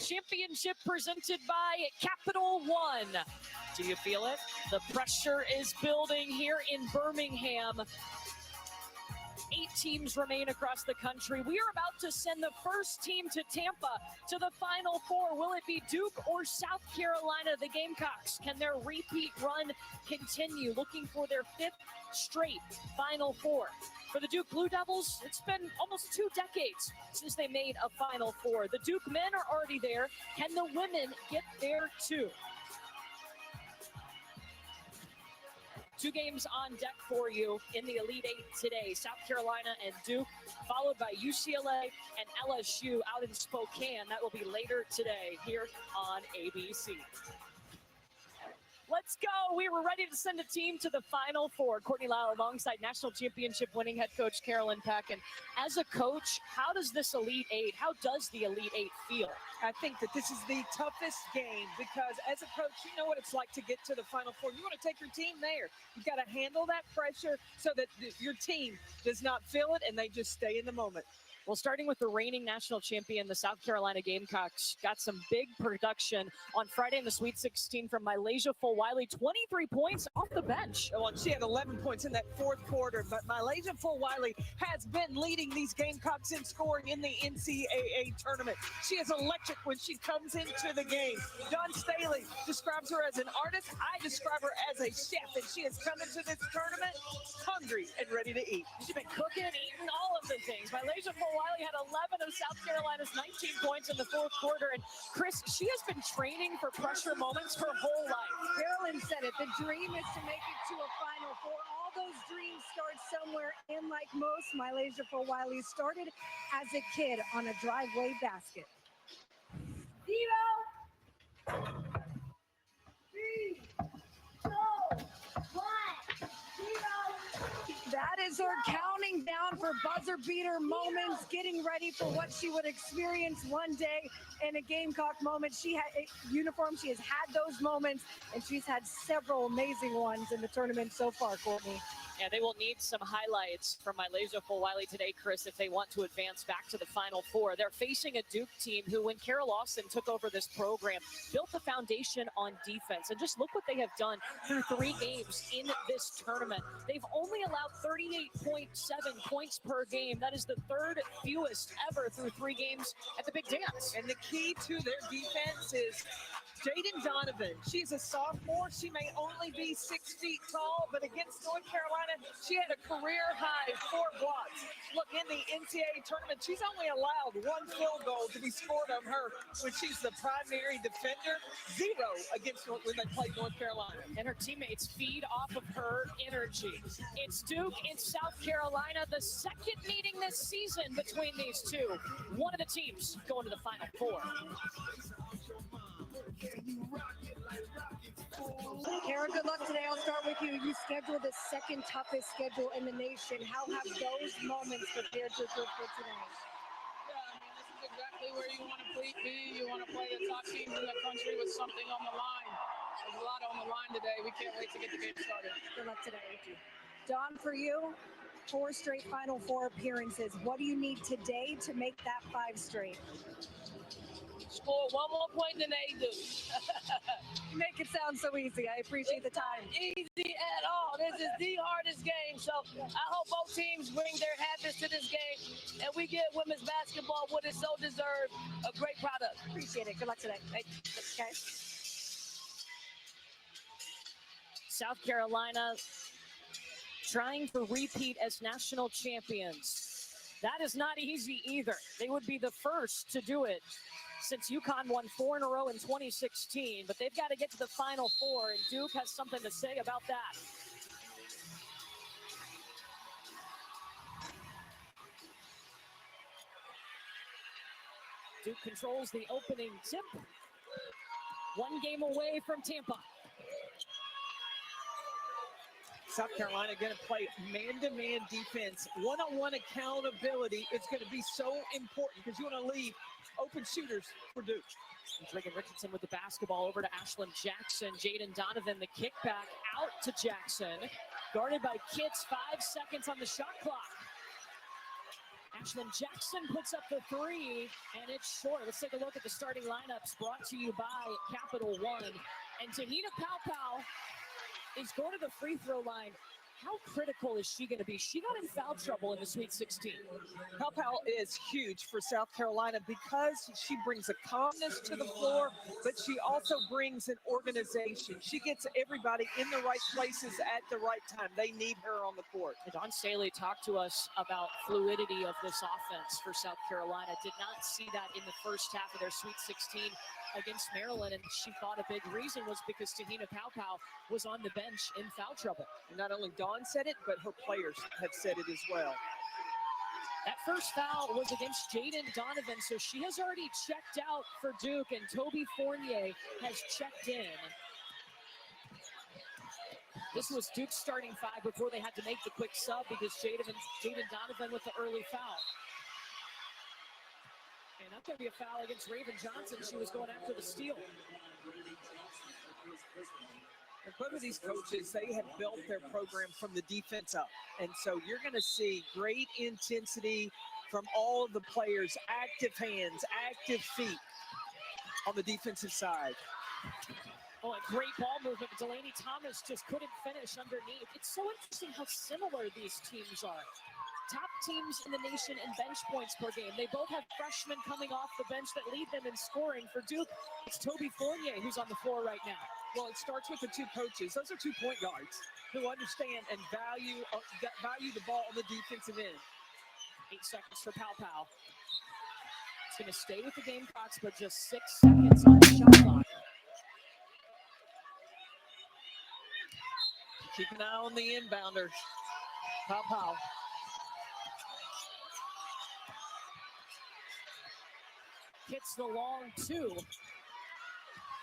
Championship presented by Capital One. Do you feel it? The pressure is building here in Birmingham. 8 teams remain across the country. We are about to send the first team to Tampa to the Final Four. Will it be Duke or South Carolina? The Gamecocks, can their repeat run continue? Looking for their 5th straight Final Four. For the Duke Blue Devils, it's been almost 2 decades since they made a Final Four. The Duke men are already there. Can the women get there too? 2 games on deck for you in the Elite 8 today. South Carolina and Duke, followed by UCLA and LSU out in Spokane. That will be later today here on ABC. Let's go. We were ready to send a team to the Final Four. Courtney Lyle alongside national championship winning head coach Carolyn Peck. And as a coach, how does this Elite 8, how does the Elite 8 feel? I think that this is the toughest game because as a coach, you know what it's like to get to the Final Four. You want to take your team there. You've got to handle that pressure so that your team does not feel it and they just stay in the moment. Well, starting with the reigning national champion, the South Carolina Gamecocks got some big production on Friday in the Sweet 16 from Malaysia Fulwiley, 23 points off the bench. Well, she had 11 points in that 4th quarter, but Malaysia Fulwiley has been leading these Gamecocks in scoring in the NCAA tournament. She is electric when she comes into the game. Dawn Staley describes her as an artist. I describe her as a chef, and she has come into this tournament hungry and ready to eat. She's been cooking, eating, all of the things. Malaysia Fulwiley had 11 of South Carolina's 19 points in the 4th quarter. And Chris, she has been training for pressure moments her whole life. Carolyn said it. The dream is to make it to a Final Four. All those dreams start somewhere. And like most, Malaysia Fulwiley started as a kid on a driveway basket. 0, 3, 2, 1, 0. That is her counting down for buzzer beater moments, getting ready for what she would experience one day in a Gamecock moment. She had a uniform. She has had those moments, and she's had several amazing ones in the tournament so far, Courtney. Yeah, they will need some highlights from Malaysia Fulwiley today, Chris, if they want to advance back to the Final Four. They're facing a Duke team who, when Carol Lawson took over this program, built the foundation on defense. And just look what they have done through 3 games in this tournament. They've only allowed 38.7 points per game. That is the 3rd fewest ever through 3 games at the Big Dance. And the key to their defense is Jaden Donovan. She's a sophomore. She may only be 6 feet tall, but against North Carolina, she had a career-high 4 blocks. Look, in the NCAA tournament, she's only allowed 1 field goal to be scored on her when she's the primary defender. 0 against when they played North Carolina. And her teammates feed off of her energy. It's Duke and South Carolina, the 2nd meeting this season between these two. One of the teams going to the Final Four. Kara, good luck today. I'll start with you. You scheduled the 2nd toughest schedule in the nation. How have those moments prepared you for today? Yeah, I mean, this is exactly where you want to be. You want to play the top teams in the country with something on the line. There's a lot on the line today. We can't wait to get the game started. Good luck today. Thank you. Dawn, for you, 4 straight Final Four appearances. What do you need today to make that 5 straight? Score 1 more point than they do. You make it sound so easy. I appreciate the time. Easy at all. This is the hardest game. So I hope both teams bring their happiness to this game and we get women's basketball what it so deserves, a great product. Appreciate it. Good luck today. Okay. South Carolina trying to repeat as national champions. That is not easy either. They would be the first to do it since UConn won 4 in a row in 2016, but they've got to get to the Final Four, and Duke has something to say about that. Duke controls the opening tip. 1 game away from Tampa. South Carolina going to play man-to-man defense. One-on-one accountability is going to be so important because you want to leave open shooters for Duke. Dragan Richardson with the basketball over to Ashlyn Jackson. Jaden Donovan, the kickback out to Jackson. Guarded by Kitts, 5 seconds on the shot clock. Ashlyn Jackson puts up the three, and it's short. Let's take a look at the starting lineups brought to you by Capital One. And Tahina Paopao is going to the free throw line. How critical is she going to be? She got in foul trouble in the Sweet 16. Paopao is huge for South Carolina because she brings a calmness to the floor, but she also brings an organization. She gets everybody in the right places at the right time. They need her on the court. Don Staley talked to us about fluidity of this offense for South Carolina. Did not see that in the first half of their Sweet 16 against Maryland, and she thought a big reason was because Tahina Paopao was on the bench in foul trouble. And not only Dawn said it, but her players have said it as well. That first foul was against Jaden Donovan, so she has already checked out for Duke, and Toby Fournier has checked in. This was Duke's starting five before they had to make the quick sub because Jaden Donovan with the early foul. And that's going to be a foul against Raven Johnson. She was going after the steal. And both of these coaches, they have built their program from the defense up. And so you're going to see great intensity from all of the players, active hands, active feet on the defensive side. Oh, a great ball movement. Delaney Thomas just couldn't finish underneath. It's so interesting how similar these teams are. Top teams in the nation in bench points per game. They both have freshmen coming off the bench that lead them in scoring. For Duke, it's Toby Fournier who's on the floor right now. Well, it starts with the two coaches. Those are 2 point guards who understand and value the ball on the defensive end. 8 seconds for Paopao. It's going to stay with the Gamecocks, but just 6 seconds on the shot clock. Keep an eye on the inbounder. Paopao. Hits the long 2.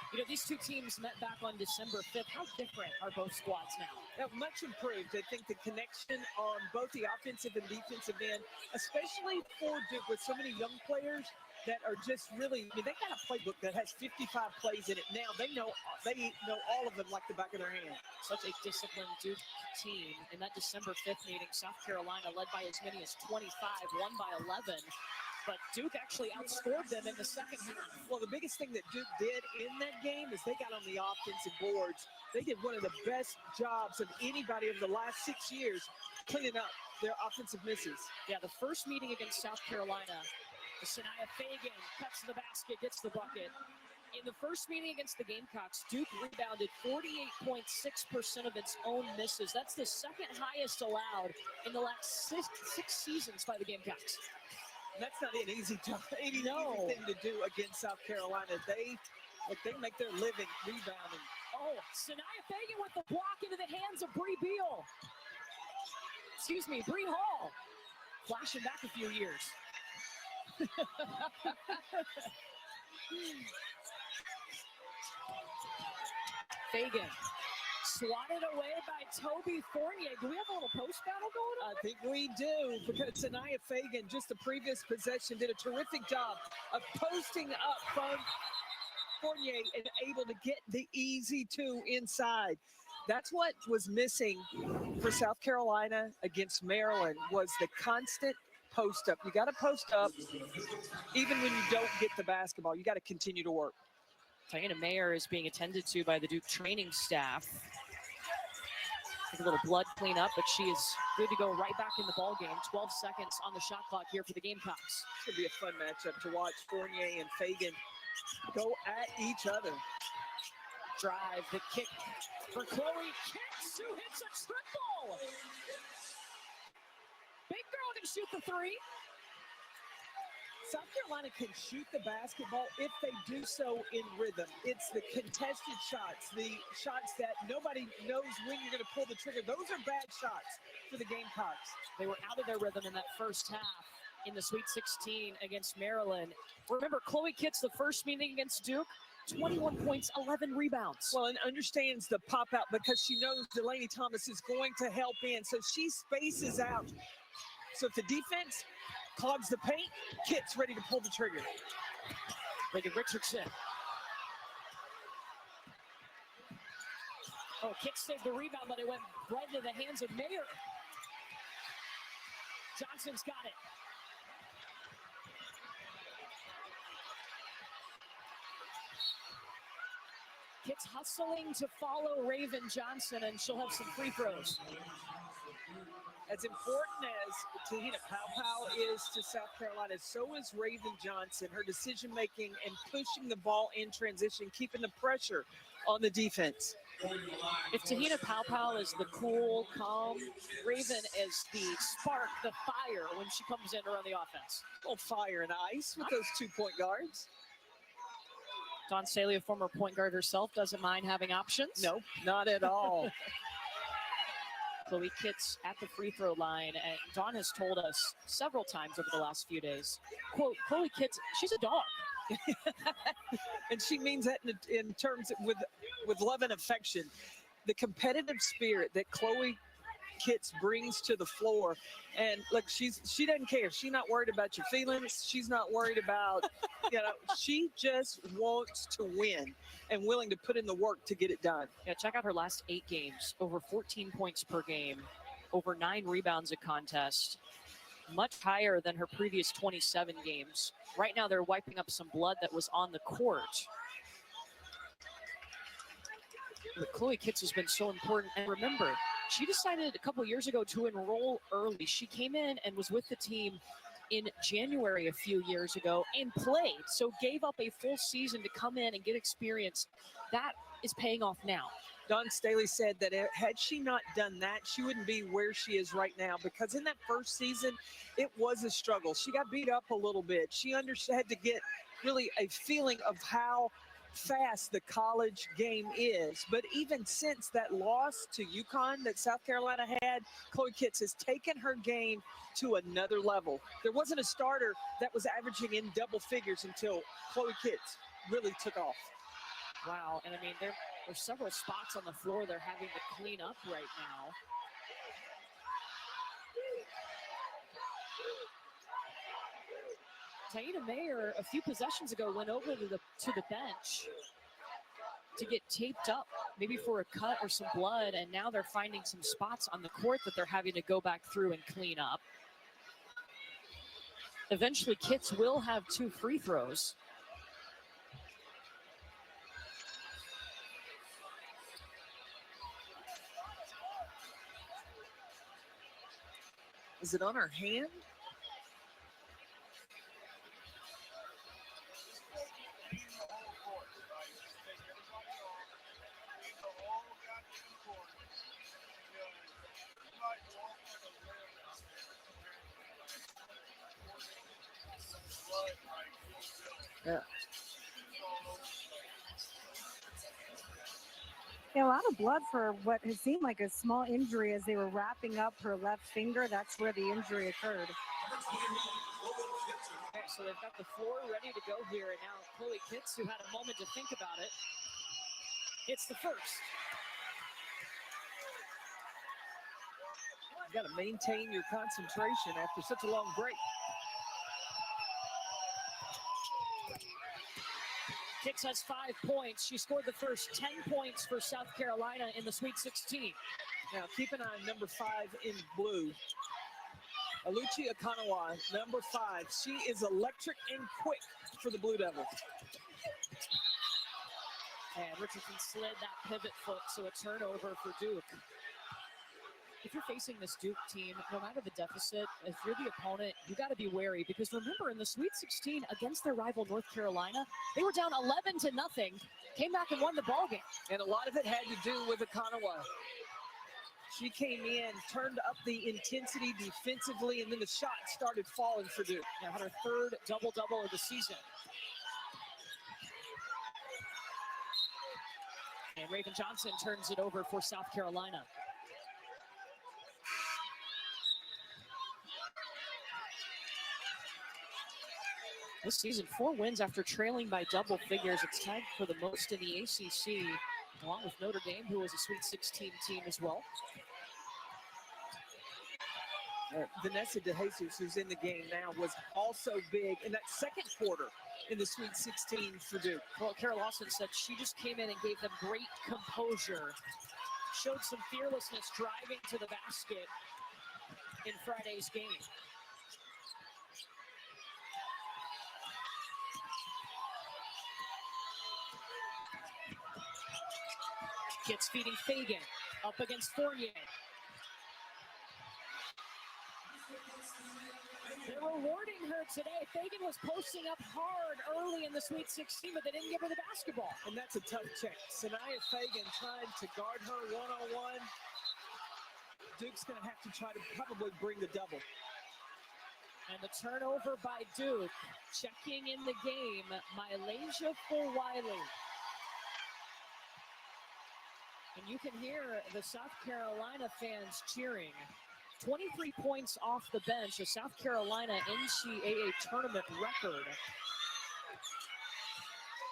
You know, these two teams met back on December 5th. How different are both squads now? Much improved. I think the connection on both the offensive and defensive end, especially for Duke with so many young players that are just really, I mean, they got a playbook that has 55 plays in it now. They know all of them like the back of their hand. Such a disciplined Duke team. In that December 5th meeting, South Carolina led by as many as 25, won by 11. But Duke actually outscored them in the second half. Well, the biggest thing that Duke did in that game is they got on the offensive boards. They did one of the best jobs of anybody over the last 6 years cleaning up their offensive misses. Yeah, the first meeting against South Carolina, Sanaya Fagan cuts the basket, gets the bucket. In the first meeting against the Gamecocks, Duke rebounded 48.6% of its own misses. That's the second highest allowed in the last six seasons by the Gamecocks. That's not an easy job, easy thing to do against South Carolina. They make their living rebounding. Oh, Sanaya Fagan with the block into the hands of Bree Beal. Excuse me, Bree Hall. Flashing back a few years. Fagan. Swatted away by Toby Fournier. Do we have a little post battle going on? I think we do, because Sanaya Fagan, just the previous possession, did a terrific job of posting up from Fournier and able to get the easy 2 inside. That's what was missing for South Carolina against Maryland, was the constant post up. You got to post up even when you don't get the basketball. You got to continue to work. Diana Mayer is being attended to by the Duke training staff. Take a little blood cleanup, but she is good to go right back in the ball game. 12 seconds on the shot clock here for the Gamecocks. It's going to be a fun matchup to watch. Fournier and Fagan go at each other. Drive, the kick for Chloe Kicks, who hits a triple. Big girl can shoot the 3. South Carolina can shoot the basketball if they do so in rhythm. It's the contested shots, the shots that nobody knows when you're going to pull the trigger. Those are bad shots for the Gamecocks. They were out of their rhythm in that first half in the Sweet 16 against Maryland. Remember, Chloe Kitts, the first meeting against Duke, 21 points, 11 rebounds. Well, and understands the pop out because she knows Delaney Thomas is going to help in. So she spaces out. So if the defense clogs the paint, Kitts ready to pull the trigger. Megan Richardson. Oh, Kitts saved the rebound, but it went right into the hands of Mayer. Johnson's got it. Kits hustling to follow Raven Johnson, and she'll have some free throws. As important as Tahina Pow is to South Carolina, so is Raven Johnson. Her decision-making and pushing the ball in transition, keeping the pressure on the defense. If Tahina Pow is the cool, calm, Raven is the spark, the fire when she comes in to run the offense. Well, fire and ice with those 2-point guards. Dawn Staley, a former point guard herself, doesn't mind having options. No, not at all. Chloe Kits at the free throw line, and Dawn has told us several times over the last few days, quote, Chloe Kits, she's a dog. And she means that in terms with love and affection. The competitive spirit that Chloe Kits brings to the floor, and look, she doesn't care. She's not worried about your feelings. She's not worried about, she just wants to win and willing to put in the work to get it done. Yeah, check out her last 8 games, over 14 points per game, over 9 rebounds a contest, much higher than her previous 27 games. Right now, they're wiping up some blood that was on the court. But Chloe Kits has been so important. And remember, she decided a couple years ago to enroll early. She came in and was with the team in January a few years ago and played. So gave up a full season to come in and get experience. That is paying off now. Dawn Staley said that had she not done that, she wouldn't be where she is right now, because in that first season, it was a struggle. She got beat up a little bit. She had to get really a feeling of how fast the college game is. But even since that loss to UConn that South Carolina had, Chloe Kits has taken her game to another level. There wasn't a starter that was averaging in double figures until Chloe Kits really took off. Wow, and I mean, there's several spots on the floor they're having to clean up right now. Taina Mayer, a few possessions ago, went over to the bench to get taped up, maybe for a cut or some blood, and now they're finding some spots on the court that they're having to go back through and clean up. Eventually, Kits will have 2 free throws. Is it on her hand? Yeah. Yeah, a lot of blood for what has seemed like a small injury as they were wrapping up her left finger. That's where the injury occurred. Okay, so they've got the floor ready to go here, and now Chloe Kits, who had a moment to think about it, hits the first. You got to maintain your concentration after such a long break. Kits has 5 points. She scored the first 10 points for South Carolina in the Sweet 16. Now keep an eye on number 5 in blue. Aluchi Akanawa, number 5. She is electric and quick for the Blue Devils. And Richardson slid that pivot foot, so a turnover for Duke. If you're facing this Duke team, no matter the deficit, if you're the opponent, you got to be wary, because remember, in the Sweet 16 against their rival North Carolina, they were down 11-0, came back and won the ballgame. And a lot of it had to do with Akanawa. She came in, turned up the intensity defensively, and then the shots started falling for Duke. Now had her 3rd double-double of the season. And Raven Johnson turns it over for South Carolina. This season, 4 wins after trailing by double figures. It's tied for the most in the ACC, along with Notre Dame, who was a Sweet 16 team as well. Vanessa DeJesus, who's in the game now, was also big in that second quarter in the Sweet 16 for Duke. Well, Carol Lawson said she just came in and gave them great composure, showed some fearlessness driving to the basket in Friday's game. Kitts feeding Fagan. Up against Fournier. They're rewarding her today. Fagan was posting up hard early in the Sweet 16, but they didn't give her the basketball. And that's a tough check. Sanaya Fagan trying to guard her one-on-one. Duke's going to have to try to probably bring the double. And the turnover by Duke. Checking in the game, Mylasia Fulwiley. And you can hear the South Carolina fans cheering. 23 points off the bench, a South Carolina NCAA tournament record.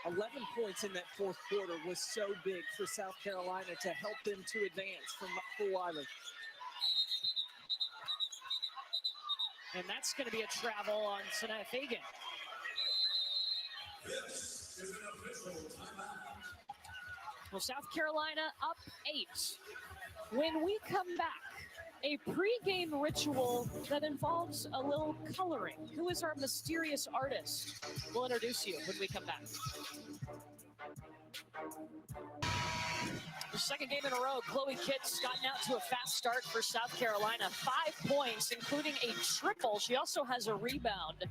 11 points in that fourth quarter was so big for South Carolina to help them to advance from Fulwiley. And that's going to be a travel on Sanaya Fagan. Well, South Carolina up 8. When we come back, a pregame ritual that involves a little coloring. Who is our mysterious artist? We'll introduce you when we come back. The second game in a row, Chloe Kitts gotten out to a fast start for South Carolina. 5 points, including a triple. She also has a rebound.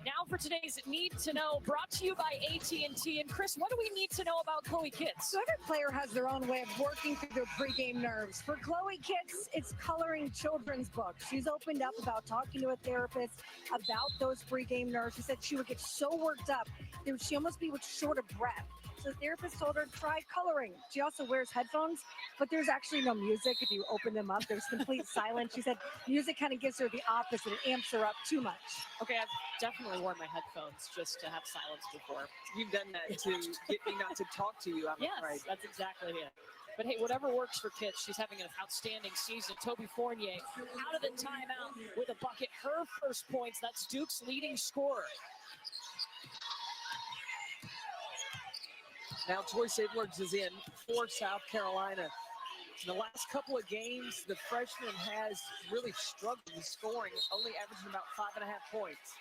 Now for today's Need to Know, brought to you by AT&T. And Chris, what do we need to know about Chloe Kitts? So every player has their own way of working through their pregame nerves. For Chloe Kitts, it's coloring children's books. She's opened up about talking to a therapist about those pregame nerves. She said she would get so worked up that she almost be short of breath. So the therapist told her, try coloring. She also wears headphones, but there's actually no music. If you open them up, there's complete silence. She said music kind of gives her the opposite. It amps her up too much. Okay, I've definitely worn my headphones just to have silence before. You've done that to get me not to talk to you, I'm afraid. Yes, that's exactly it. But hey, whatever works for Kitts, she's having an outstanding season. Toby Fournier out of the timeout with a bucket. Her first points, that's Duke's leading scorer. Now Joyce Edwards is in for South Carolina. In the last couple of games, the freshman has really struggled in scoring, only averaging about 5.5 points.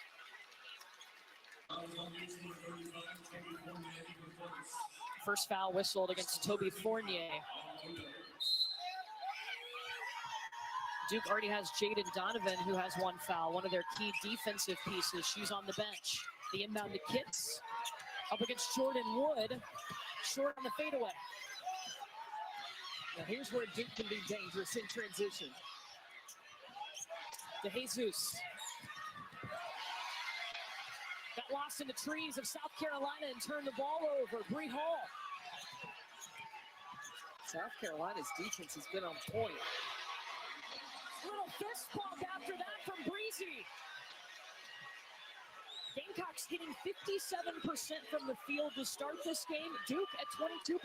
First foul whistled against Toby Fournier. Duke already has Jaden Donovan, who has 1 foul, one of their key defensive pieces. She's on the bench. The inbound to Kitts. Up against Jordan Wood, short on the fadeaway. Now here's where Duke can be dangerous in transition. To Jesus. Got lost in the trees of South Carolina and turned the ball over. Bree Hall. South Carolina's defense has been on point. Little fist bump after that from Breezy. Gamecocks getting 57% from the field to start this game. Duke at 22%.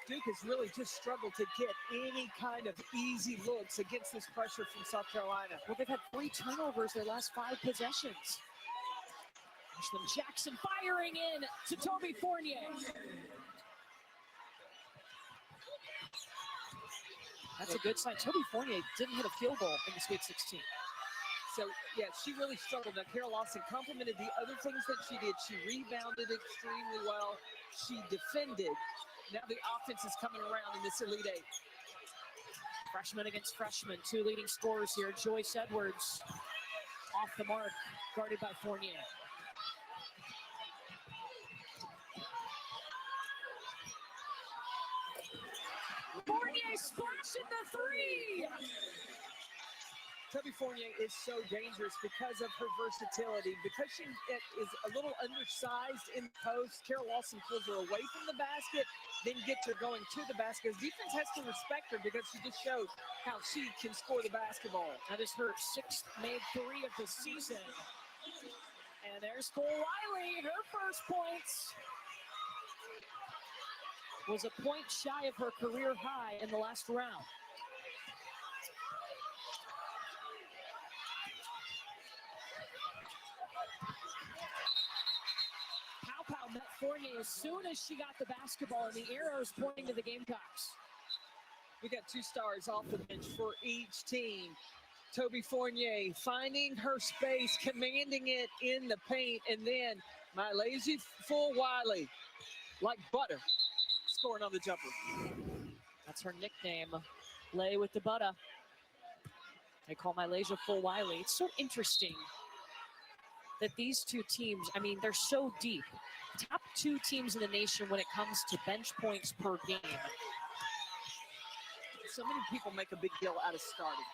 Duke has really just struggled to get any kind of easy looks against this pressure from South Carolina. Well, they've had 3 turnovers their last 5 possessions. Ashlyn Jackson firing in to Toby Fournier. That's a good sign. Toby Fournier didn't hit a field goal in the Sweet 16. So, yeah, she really struggled. Now, Kara Lawson complimented the other things that she did. She rebounded extremely well. She defended. Now the offense is coming around in this Elite 8. Freshman against freshman. 2 leading scorers here. Joyce Edwards off the mark, guarded by Fournier. Fournier splashing the 3! Toby Fournier is so dangerous because of her versatility. Because she is a little undersized in the post, Kara Lawson pulls her away from the basket, then gets her going to the basket. Defense has to respect her because she just showed how she can score the basketball. That is her 6th made 3 of the season. And there's Fulwiley, her first points. Was a point shy of her career high in the last round. Met Fournier as soon as she got the basketball, and the arrows pointing to the Gamecocks. We got 2 stars off the bench for each team. Toby Fournier finding her space, commanding it in the paint, and then Mylasia Fulwiley, like butter, scoring on the jumper. That's her nickname, Lay with the Butter. They call Malaysia Full Wiley. It's so interesting that these two teams, I mean, they're so deep. Top two teams in the nation when it comes to bench points per game. So many people make a big deal out of starting.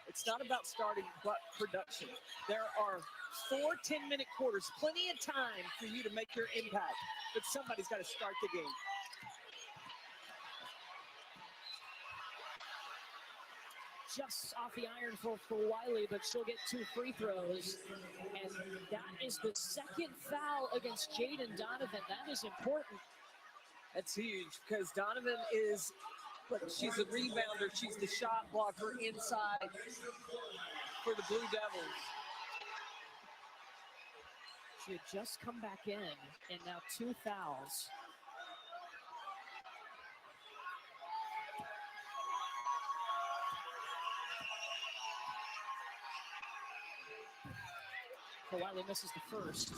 It's not about starting, but production. There are 4 10-minute quarters, plenty of time for you to make your impact, but somebody's got to start the game. Just off the iron for Wiley, but she'll get 2 free throws. And that is the second foul against Jaden Donovan. That is important. That's huge because Donovan is, she's a rebounder. She's the shot blocker inside for the Blue Devils. She had just come back in, and now 2 fouls. Wiley misses the first.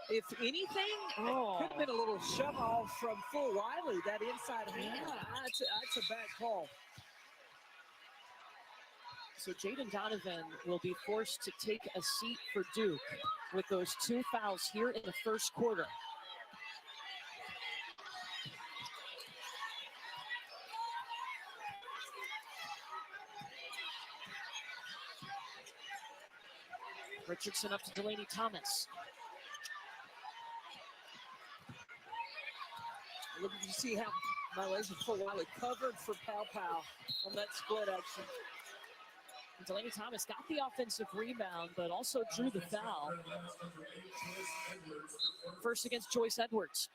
If anything, it could have been a little shove off from Full Wiley, that inside hand. That's a bad call. So Jaden Donovan will be forced to take a seat for Duke with those 2 fouls here in the first quarter. Richardson up to Delaney Thomas. Look, you see how Malaysia Full Wiley covered for Pow Pow on that split action. And Delaney Thomas got the offensive rebound, but also drew the foul. First against Joyce Edwards.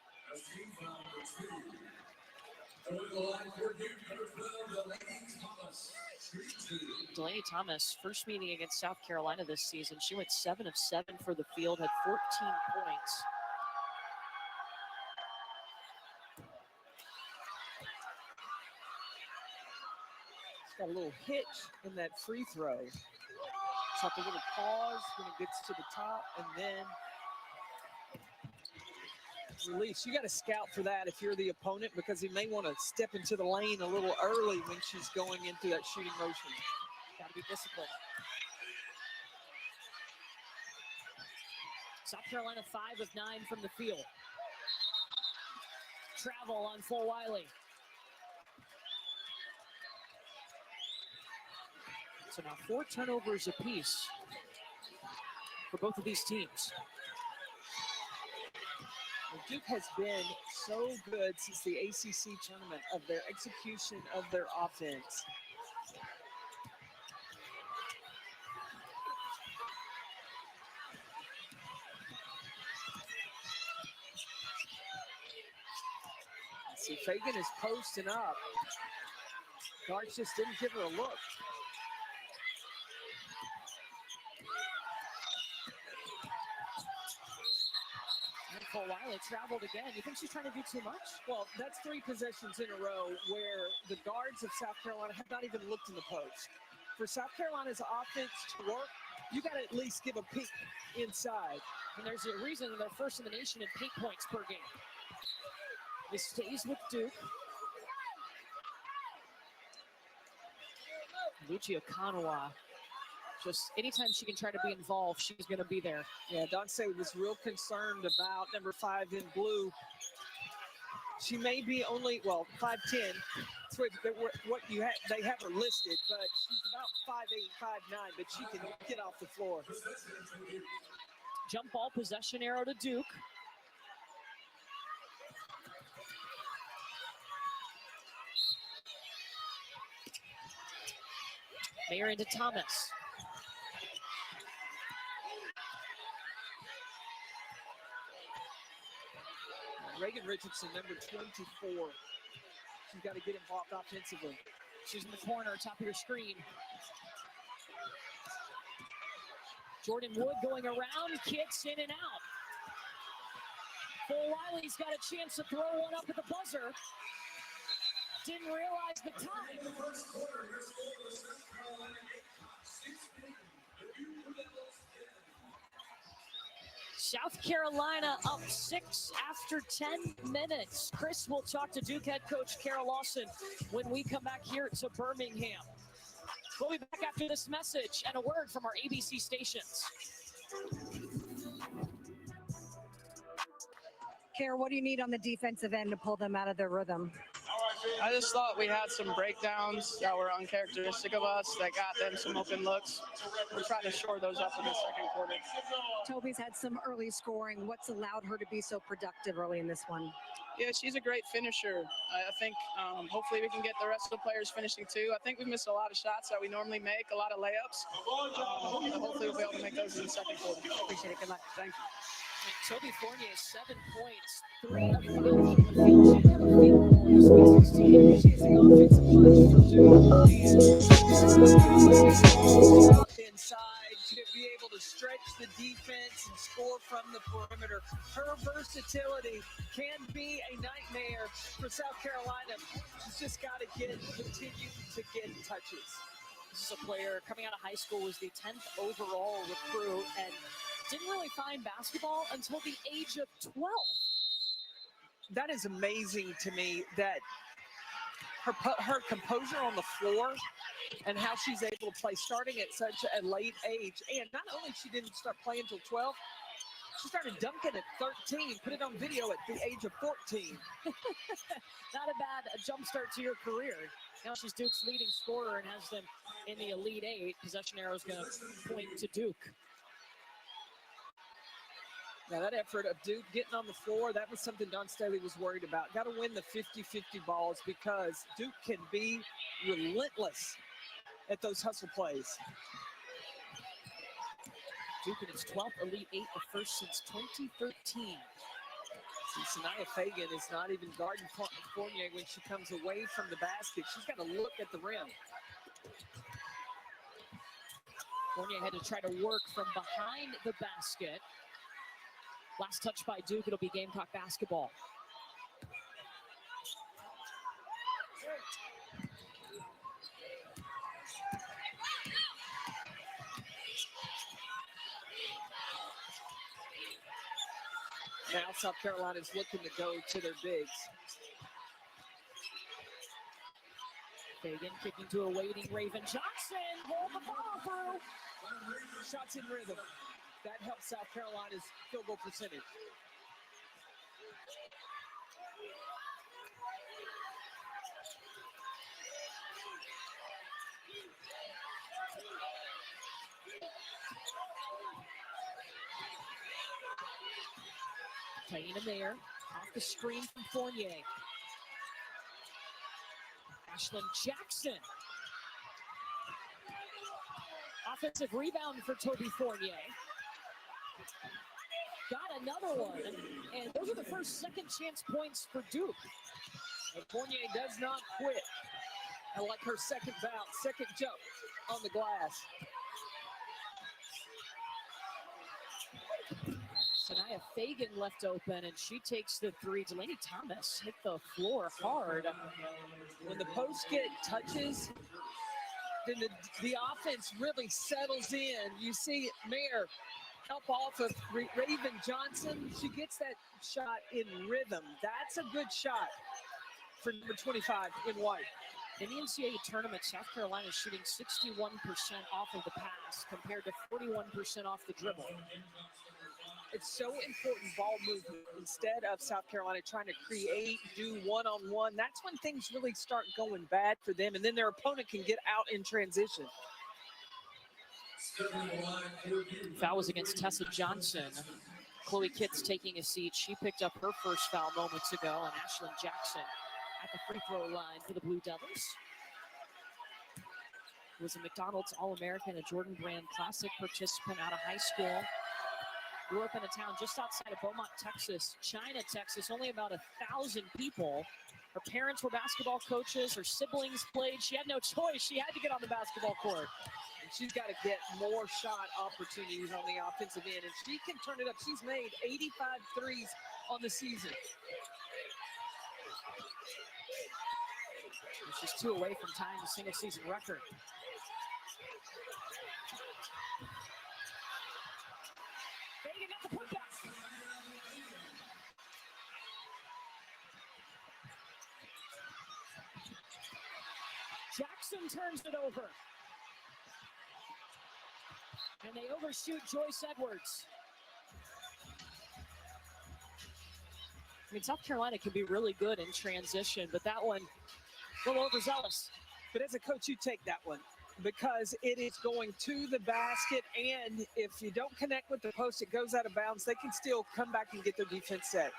Delaney Thomas, first meeting against South Carolina this season. She went 7 of 7 for the field, had 14 points. Got a little hitch in that free throw. It's like a little pause when it gets to the top and then release. You got to scout for that if you're the opponent because he may want to step into the lane a little early when she's going into that shooting motion. Got to be disciplined. South Carolina 5 of 9 from the field. Travel on Full Wiley. So now 4 turnovers apiece for both of these teams. Well, Duke has been so good since the ACC tournament of their execution of their offense. See, Fagan is posting up. Guards just didn't give her a look. Full Wiley traveled again. You think she's trying to do too much? Well, that's 3 possessions in a row where the guards of South Carolina have not even looked in the post. For South Carolina's offense to work, you got to at least give a peek inside. And there's a reason they're first in the nation in paint points per game. This stays with Duke. Lucia Kanawa. Just anytime she can try to be involved, she's going to be there. Yeah, Donce was real concerned about number 5 in blue. She may be only, 5'10". That's what they have her listed, but she's about 5'8", 5'9", but she can get off the floor. Jump ball possession arrow to Duke. Mayer into Thomas. Reagan Richardson, number 24. She's got to get involved offensively. She's in the corner, top of your screen. Jordan Wood going around, kicks in and out. Full Wiley's got a chance to throw one up at the buzzer. Didn't realize the time. South Carolina up 6 after 10 minutes. Chris will talk to Duke head coach Carol Lawson when we come back here to Birmingham. We'll be back after this message and a word from our ABC stations. Kara, what do you need on the defensive end to pull them out of their rhythm? I just thought we had some breakdowns that were uncharacteristic of us that got them some open looks. We're trying to shore those up in the second quarter. Toby's had some early scoring. What's allowed her to be so productive early in this one? Yeah, she's a great finisher. I think hopefully we can get the rest of the players finishing too. I think we've missed a lot of shots that we normally make, a lot of layups. Hopefully we'll be able to make those in the second quarter. Appreciate it. Good luck. Thank you. Toby Fournier, 7 points, 3 of 5 from the field. She never field goal. She's the offensive punch for Duke. Up inside to be able to stretch the defense and score from the perimeter. Her versatility can be a nightmare for South Carolina. She's just got to continue to get touches. This is a player coming out of high school, was the 10th overall recruit, and didn't really find basketball until the age of 12. That is amazing to me, that her composure on the floor and how she's able to play starting at such a late age. And not only she didn't start playing until 12, she started dunking at 13, put it on video at the age of 14. Not a bad jump start to your career. Now she's Duke's leading scorer and has them in the Elite Eight. Possession arrow is going to point to Duke. Now that effort of Duke getting on the floor, that was something Don Staley was worried about. Got to win the 50-50 balls because Duke can be relentless at those hustle plays. Duke in its 12th Elite Eight, the first since 2013. See, Sanaya Fagan is not even guarding Fournier when she comes away from the basket. She's got to look at the rim. Fournier had to try to work from behind the basket. Last touch by Duke, it'll be Gamecock basketball. Now South Carolina's looking to go to their bigs. Fagan kicking to a waiting Raven Johnson. Hold the ball through. Shots in rhythm. That helps South Carolina's field goal percentage. Taina Mayer off the screen from Fournier. Ashlyn Jackson. Offensive rebound for Toby Fournier. Got another one. And those are the first second chance points for Duke. And Fournier does not quit. I like her second bounce, second jump on the glass. Sanaya Fagan left open, and she takes the three. Delaney Thomas hit the floor hard. When the post get touches, then the offense really settles in. You see Mayer help off of Raven Johnson. She gets that shot in rhythm. That's a good shot for number 25 in white. In the NCAA tournament, South Carolina is shooting 61% off of the pass compared to 41% off the dribble. It's so important, ball movement. Instead of South Carolina trying to create, do one-on-one, that's when things really start going bad for them, and then their opponent can get out in transition. Foul was against Tessa Johnson. Chloe Kitts taking a seat. She picked up her first foul moments ago, and Ashlyn Jackson at the free throw line for the Blue Devils. Was a McDonald's All-American, a Jordan Brand Classic participant out of high school. Grew up in a town just outside of Beaumont, Texas, China, Texas, only about 1,000 people. Her parents were basketball coaches. Her siblings played. She had no choice. She had to get on the basketball court. And she's got to get more shot opportunities on the offensive end, and she can turn it up. She's made 85 threes on the season. She's 2 away from tying the single season record. Fagan got the putback. Jackson turns it over. And they overshoot Joyce Edwards. I mean, South Carolina can be really good in transition, but that one, a little overzealous. But as a coach, you take that one because it is going to the basket, and if you don't connect with the post, it goes out of bounds. They can still come back and get their defense set.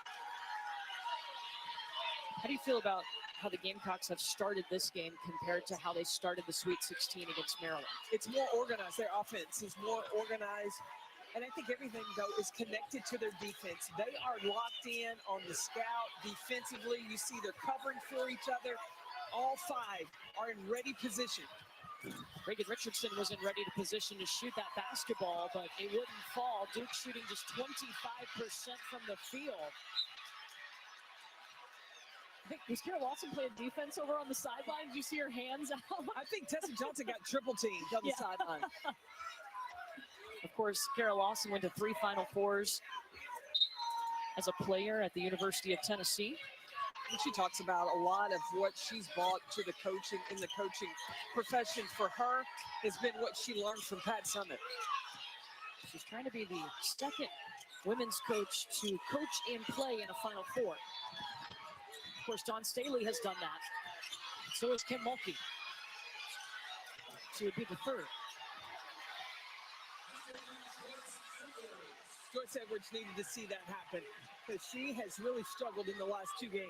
How do you feel about how the Gamecocks have started this game compared to how they started the Sweet 16 against Maryland? It's more organized. Their offense is more organized. And I think everything, though, is connected to their defense. They are locked in on the scout defensively. You see they're covering for each other. All five are in ready position. Reagan Richardson was in ready to position to shoot that basketball, but it wouldn't fall. Duke shooting just 25% from the field. I think, was Kara Lawson playing defense over on the sideline? Did you see her hands out? I think Tessa Johnson got triple teamed on the sideline. Of course, Kara Lawson went to 3 Final Fours as a player at the University of Tennessee. And she talks about a lot of what she's brought to the coaching in the coaching profession for her has been what she learned from Pat Summitt. She's trying to be the second women's coach to coach and play in a Final Four. Of course, Dawn Staley has done that. So is Kim Mulkey. She would be the third. Joyce Edwards needed to see that happen because she has really struggled in the last 2 games.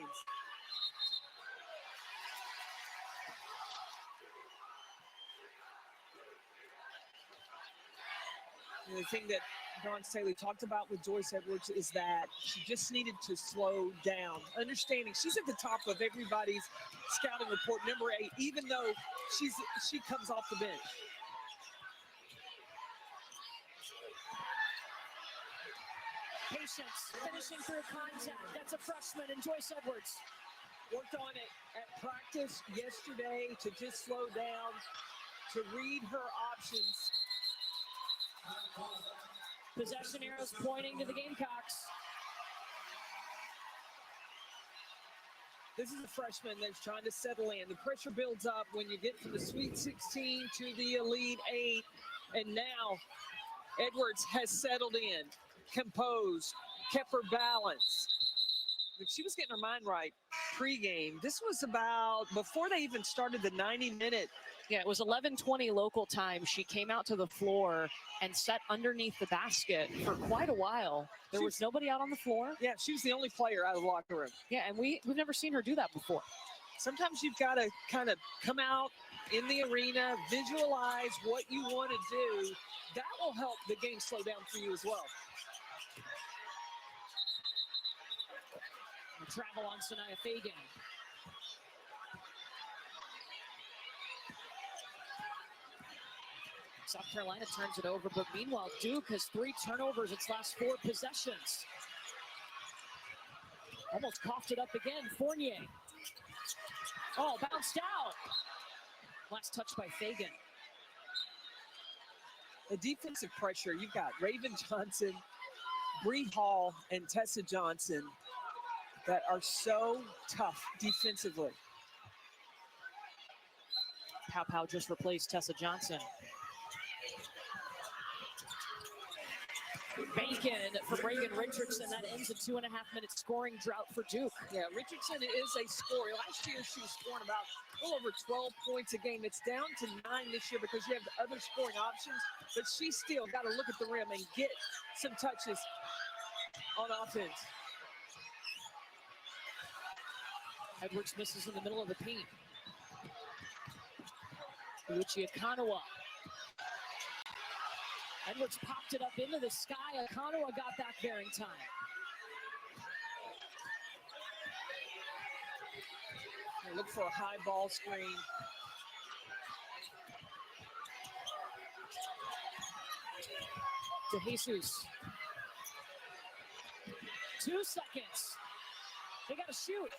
And the thing that Dawn Staley talked about with Joyce Edwards is that she just needed to slow down. Understanding she's at the top of everybody's scouting report, number 8, even though she comes off the bench. Patience, finishing through contact. That's a freshman in Joyce Edwards. Worked on it at practice yesterday to just slow down, to read her options. Possession arrows pointing to the Gamecocks. This is a freshman that's trying to settle in. The pressure builds up when you get from the Sweet 16 to the Elite 8. And now Edwards has settled in, composed, kept her balance. If she was getting her mind right pregame, this was about before they even started the 90-minute. Yeah, it was 11:20 local time. She came out to the floor and sat underneath the basket for quite a while. There was nobody out on the floor. Yeah, she was the only player out of the locker room. Yeah, and we've never seen her do that before. Sometimes you've got to kind of come out in the arena, visualize what you want to do. That will help the game slow down for you as well. The travel on Sanaya Fagan. South Carolina turns it over, but meanwhile, Duke has 3 turnovers its last 4 possessions. Almost coughed it up again, Fournier. Oh, bounced out. Last touch by Fagan. The defensive pressure, you've got Raven Johnson, Bree Hall, and Tessa Johnson that are so tough defensively. Pow just replaced Tessa Johnson. Bacon for Reagan Richardson. That ends a 2.5-minute scoring drought for Duke. Yeah, Richardson is a scorer. Last year, she was scoring about a little over 12 points a game. It's down to 9 this year because you have the other scoring options, but she's still got to look at the rim and get some touches on offense. Edwards misses in the middle of the paint. Uchi Akanawa. Edwards popped it up into the sky. Akanawa got back bearing time. Look for a high ball screen. To Jesus. 2 seconds. They got to shoot.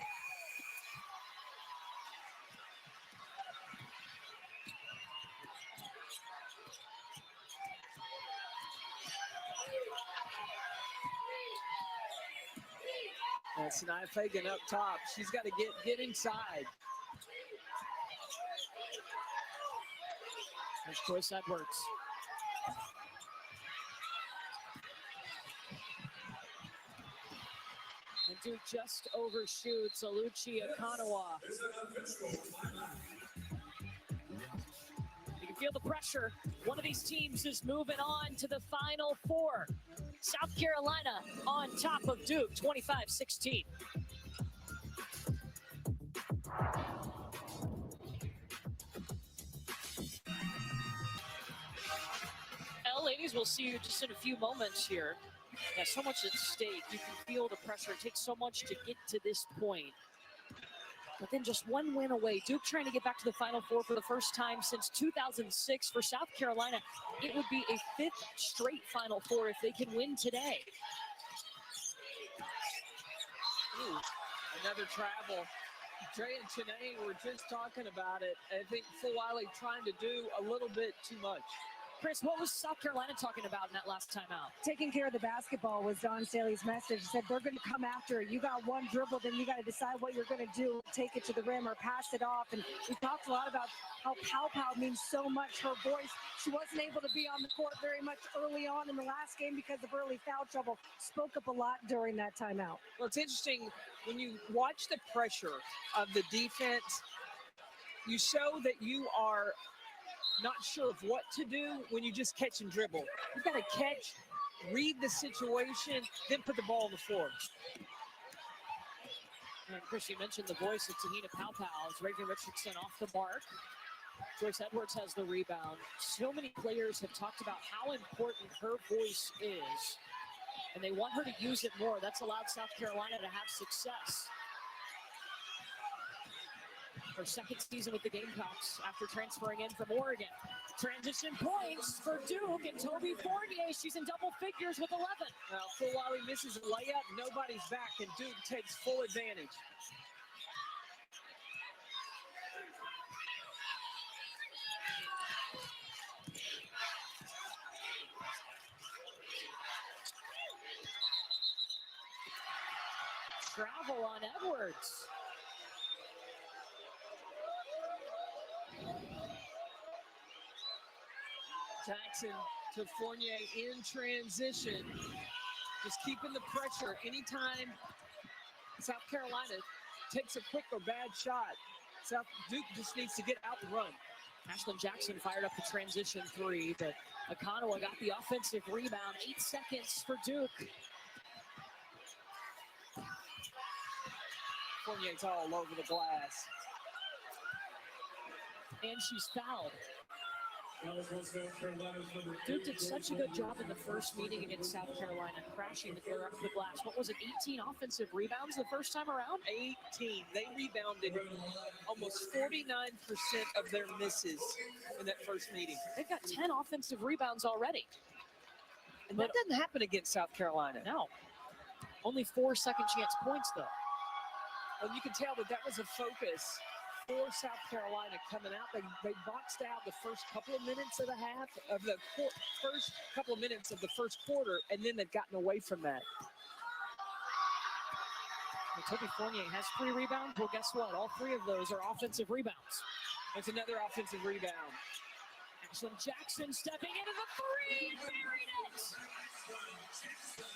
That's Sanaya Fagan up top. She's got to get inside. There's Joyce Edwards. And Duke just overshoots Aluchi Akanawa. You can feel the pressure. One of these teams is moving on to the Final Four. South Carolina on top of Duke, 25-16. Ladies, we'll see you just in a few moments here. Yeah, so much at stake. You can feel the pressure. It takes so much to get to this point. But then just one win away. Duke trying to get back to the Final Four for the first time since 2006. For South Carolina, it would be a 5th straight Final Four if they can win today. Ooh, another travel. Trey and Chene were just talking about it. I think Fulwiley trying to do a little bit too much. Chris, what was South Carolina talking about in that last timeout? Taking care of the basketball was Don Staley's message. He said they're going to come after it. You got one dribble, then you got to decide what you're going to do. Take it to the rim or pass it off. And we talked a lot about how pow-pow means so much. Her voice, she wasn't able to be on the court very much early on in the last game because of early foul trouble. Spoke up a lot during that timeout. Well, it's interesting when you watch the pressure of the defense, you show that you are not sure of what to do when you just catch and dribble. You've got to catch, read the situation, then put the ball on the floor. And Chris, you mentioned the voice of Tahina Paopao. Reagan Richardson off the mark. Joyce Edwards has the rebound. So many players have talked about how important her voice is, and they want her to use it more. That's allowed South Carolina to have success. Her second season with the Gamecocks after transferring in from Oregon. Transition points for Duke and Toby Fournier. She's in double figures with 11. Now, Fulwiley misses a layup. Nobody's back, and Duke takes full advantage. Travel on Edwards. Jackson to Fournier in transition. Just keeping the pressure. Anytime South Carolina takes a quick or bad shot, Duke just needs to get out the run. Ashlyn Jackson fired up the transition three, but Akanawa got the offensive rebound. 8 seconds for Duke. Fournier's all over the glass. And she's fouled. Duke did such a good job in the first meeting against South Carolina, crashing the glass. What was it, 18 offensive rebounds the first time around? 18. They rebounded almost 49% of their misses in that first meeting. They've got 10 offensive rebounds already. And that doesn't happen against South Carolina. No. Only 4 second chance points, though. And you can tell that was a focus for South Carolina coming out. They boxed out the first couple of minutes of the half, of the first couple of minutes of the first quarter, and then they've gotten away from that. Well, Toby Fournier has 3 rebounds. Well, guess what? All 3 of those are offensive rebounds. There's another offensive rebound. Ashlyn Jackson stepping into the 3, buried it!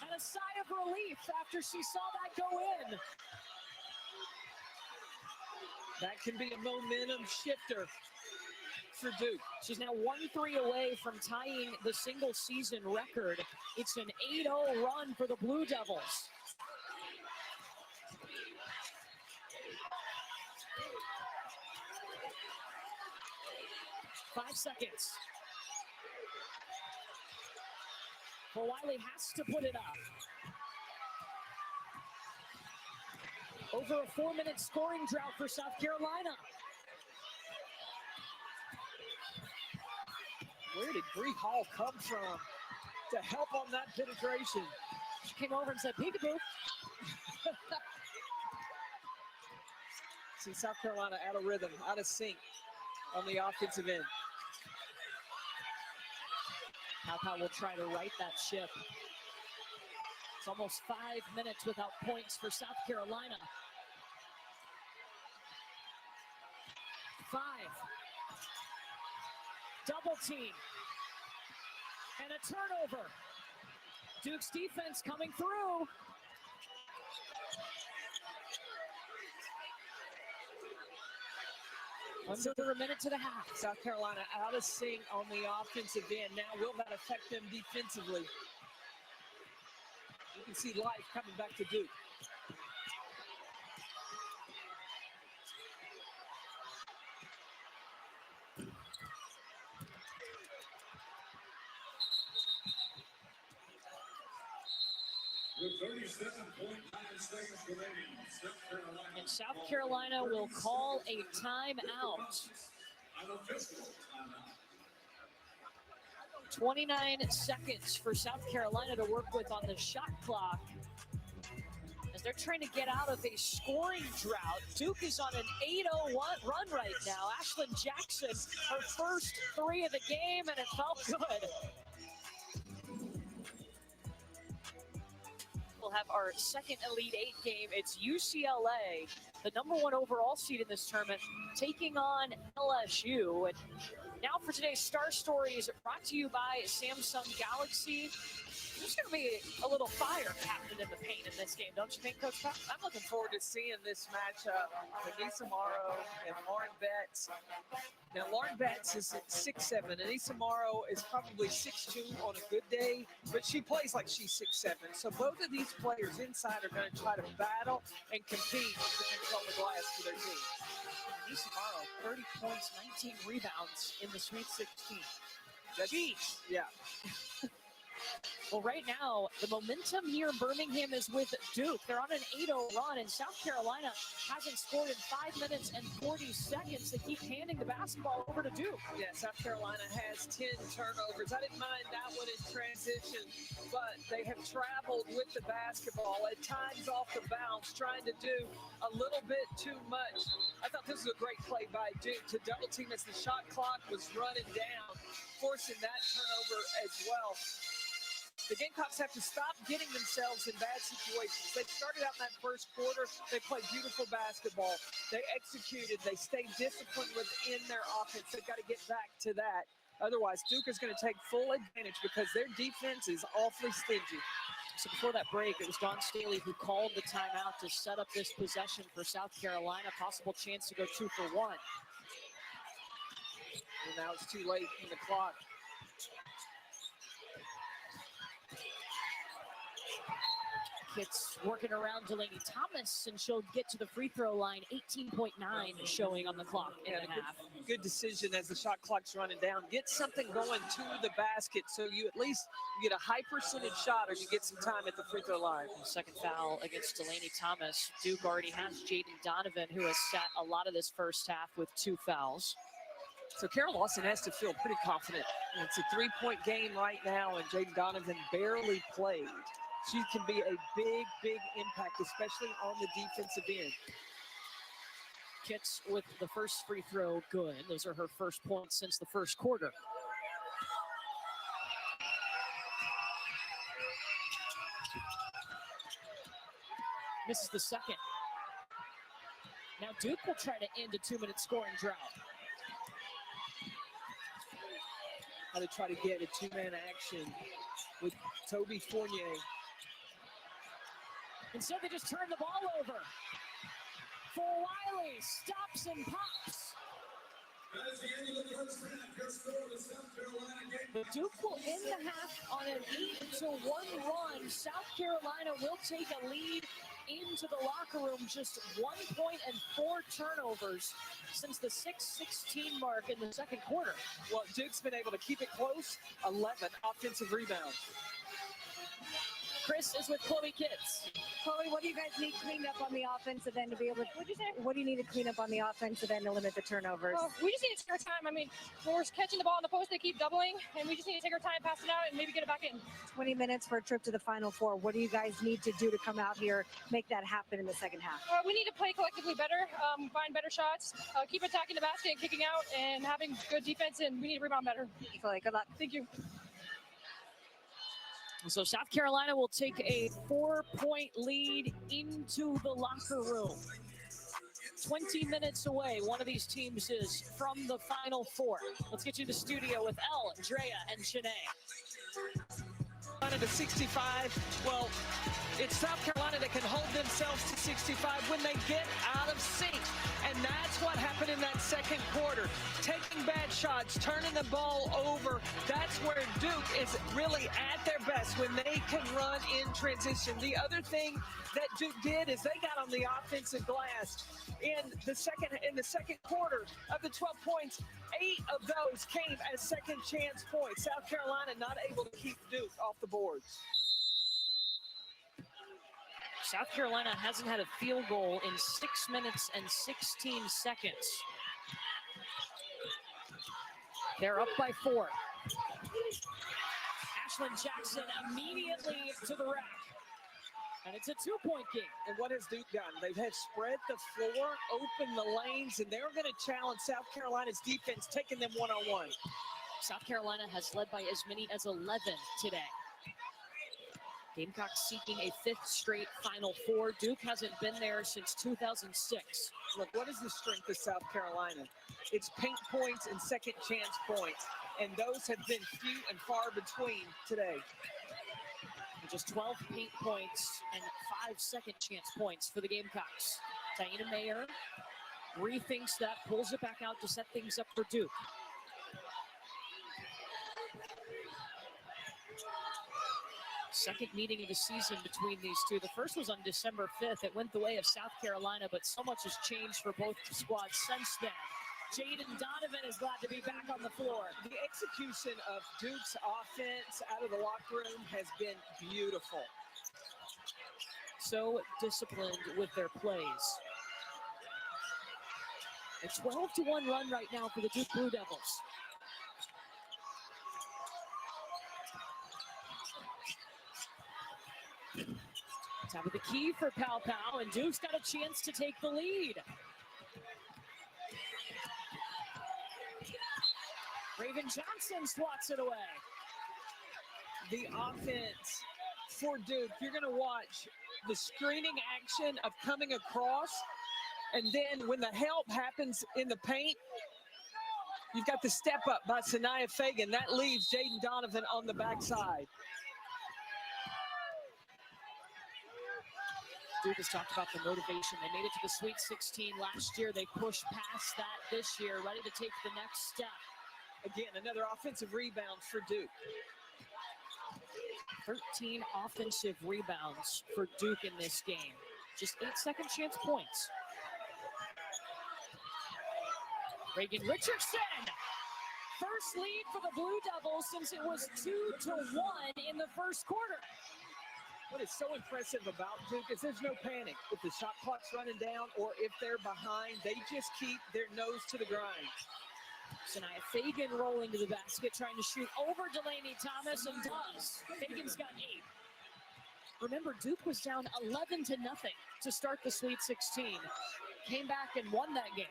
And a sigh of relief after she saw that go in. That can be a momentum shifter for Duke. She's now 1-3 away from tying the single season record. It's an 8-0 run for the Blue Devils. Five seconds. Fulwiley has to put it up. Over a 4-minute scoring drought for South Carolina. Where did Bree Hall come from to help on that penetration? She came over and said, peekaboo. See South Carolina out of rhythm, out of sync on the offensive end. Paopao will try to right that ship. It's almost 5 minutes without points for South Carolina. 5. double team, and a turnover. Duke's defense coming through. Under a minute to the half. South Carolina out of sync on the offensive end. Now, will that affect them defensively? You can see life coming back to Duke. With 37.9 seconds remaining, And South Carolina will call a timeout. 29 seconds for South Carolina to work with on the shot clock as they're trying to get out of a scoring drought. Duke is on an 8-0 run right now. Ashlyn Jackson, her first 3 of the game, and it felt good. We'll have our second Elite 8 game. It's UCLA, the #1 overall seed in this tournament, taking on LSU. And now for today's Star Stories, brought to you by Samsung Galaxy. There's going to be a little fire happening in the paint in this game, don't you think, Coach Pat? I'm looking forward to seeing this matchup. Anissa Morrow and Lauren Betts. Now, Lauren Betts is at 6'7". Anissa Morrow is probably 6'2" on a good day, but she plays like she's 6'7". So both of these players inside are going to try to battle and compete to control the glass for their team. Anissa Morrow, 30 points, 19 rebounds in the Sweet 16. Jeez. Yeah. Well, right now, the momentum here in Birmingham is with Duke. They're on an 8-0 run, and South Carolina hasn't scored in 5 minutes and 40 seconds. They keep handing the basketball over to Duke. Yeah, South Carolina has 10 turnovers. I didn't mind that one in transition, but they have traveled with the basketball, at times off the bounce, trying to do a little bit too much. I thought this was a great play by Duke to double team as the shot clock was running down, forcing that turnover as well. The Gamecocks have to stop getting themselves in bad situations. They started out in that first quarter. They played beautiful basketball. They executed. They stayed disciplined within their offense. They've got to get back to that. Otherwise, Duke is going to take full advantage because their defense is awfully stingy. So before that break, it was Dawn Staley who called the timeout to set up this possession for South Carolina. Possible chance to go 2 for 1. And now it's too late in the clock. It's working around Delaney Thomas, and she'll get to the free throw line. 18.9 showing on the clock in the half. Good decision as the shot clock's running down. Get something going to the basket so you at least get a high percentage shot or you get some time at the free throw line. Second foul against Delaney Thomas. Duke already has Jaden Donovan, who has sat a lot of this first half with 2 fouls. So Carol Lawson has to feel pretty confident. It's a 3-point game right now, and Jaden Donovan barely played. She can be a big, big impact, especially on the defensive end. Kitts with the first free throw good. Those are her first points since the first quarter. Misses the second. Now Duke will try to end a 2-minute scoring drought. How to try to get a 2-man action with Toby Fournier. Instead, they just turn the ball over. For Wiley, stops and pops. But Duke will end the half on an 8-1 run. South Carolina will take a lead into the locker room. Just 1 point and 4 turnovers since the 6:16 mark in the second quarter. Well, Duke's been able to keep it close. 11 offensive rebounds. Chris is with Chloe Kitts. Chloe, what do you guys need cleaned up on the offensive end to be able to, what do you need to clean up on the offensive end to limit the turnovers? Well, we just need to take our time. I mean, when we're catching the ball in the post, they keep doubling, and we just need to take our time, pass it out, and maybe get it back in. 20 minutes for a trip to the Final Four. What do you guys need to do to come out here, make that happen in the second half? We need to play collectively better, find better shots, keep attacking the basket and kicking out, and having good defense, and we need to rebound better. Chloe, good luck. Thank you. So South Carolina will take a 4-point lead into the locker room. 20 minutes away. One of these teams is from the Final Four. Let's get you to the studio with Elle, Drea, and Shanae. To 65. Well, it's South Carolina that can hold themselves to 65 when they get out of sync. And that's what happened in that second quarter. Taking bad shots, turning the ball over. That's where Duke is really at their best, when they can run in transition. The other thing that Duke did is they got on the offensive glass in the second quarter. Of the 12 points, 8 of those came as second chance points. South Carolina not able to keep Duke off the boards. South Carolina hasn't had a field goal in 6 minutes and 16 seconds. They're up by 4. Ashlyn Jackson immediately to the rack. And it's a 2-point game. And what has Duke done? They have spread the floor, opened the lanes, and they're going to challenge South Carolina's defense, taking them one-on-one. South Carolina has led by as many as 11 today. Gamecocks seeking a 5th straight Final Four. Duke hasn't been there since 2006. Look, what is the strength of South Carolina? It's paint points and second chance points, and those have been few and far between today. Just 12 paint points and 5 second chance points for the Gamecocks. Taina Mayer rethinks that, pulls it back out to set things up for Duke. Second meeting of the season between these two. The first was on December 5th. It went the way of South Carolina, but so much has changed for both squads since then. Jaden Donovan is glad to be back on the floor. The execution of Duke's offense out of the locker room has been beautiful. So disciplined with their plays. A 12-1 run right now for the Duke Blue Devils. Top of the key for Pow Pow, and Duke's got a chance to take the lead. Raven Johnson swats it away. The offense for Duke, you're going to watch the screening action of coming across, and then when the help happens in the paint, you've got the step up by Sanaya Fagan. That leaves Jaden Donovan on the backside. Duke has talked about the motivation. They made it to the Sweet 16 last year. They pushed past that this year, ready to take the next step. Again, another offensive rebound for Duke. 13 offensive rebounds for Duke in this game. Just 8 second chance points. Reagan Richardson. First lead for the Blue Devils since it was 2-1 in the first quarter. What is so impressive about Duke is there's no panic. If the shot clock's running down or if they're behind, they just keep their nose to the grind. Sanaya Fagan rolling to the basket, trying to shoot over Delaney Thomas, and does. Fagan's got 8. Remember, Duke was down 11-0 to start the Sweet 16. Came back and won that game.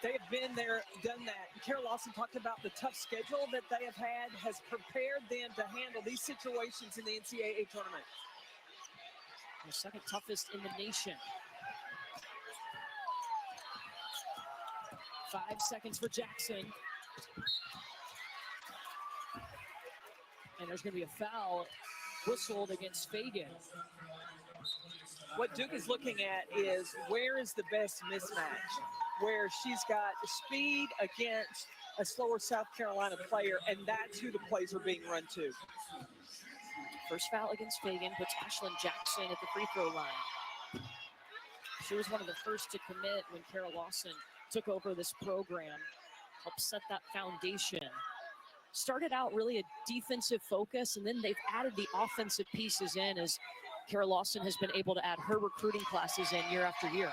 They have been there, done that. Carol Lawson talked about the tough schedule that they have had, has prepared them to handle these situations in the NCAAA tournament. The second toughest in the nation. 5 seconds for Jackson. And there's going to be a foul whistled against Fagan. What Duke is looking at is where is the best mismatch, where she's got speed against a slower South Carolina player, and that's who the plays are being run to. First foul against Fagan puts Ashlyn Jackson at the free throw line. She was one of the first to commit when Carol Lawson took over this program, helped set that foundation. Started out really a defensive focus, and then they've added the offensive pieces in as Carol Lawson has been able to add her recruiting classes in year after year.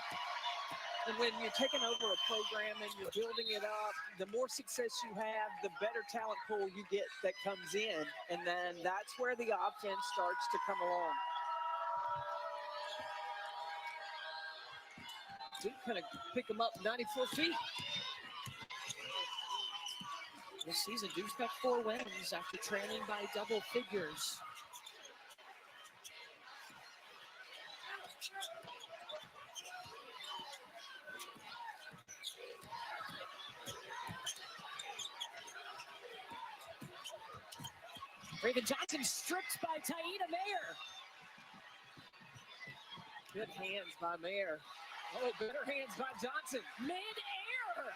And when you're taking over a program and you're building it up, the more success you have, the better talent pool you get that comes in. And then that's where the offense starts to come along. Duke kind of pick them up 94 feet. This season, Duke's got 4 wins after trailing by double figures. Raven Johnson stripped by Taina Mayer. Good hands by Mayer. Oh, better hands by Johnson. Mid-air.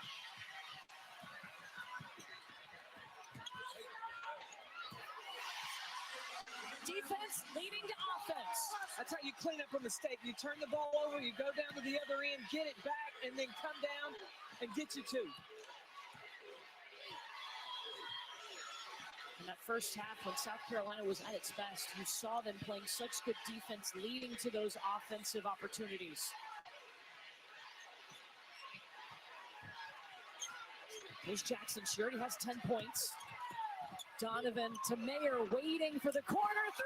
Defense leading to offense. That's how you clean up a mistake. You turn the ball over, you go down to the other end, get it back, and then come down and get you two. In that first half, when South Carolina was at its best, you saw them playing such good defense, leading to those offensive opportunities. Here's Jackson. She already has 10 points. Donovan to Mayer, waiting for the corner three.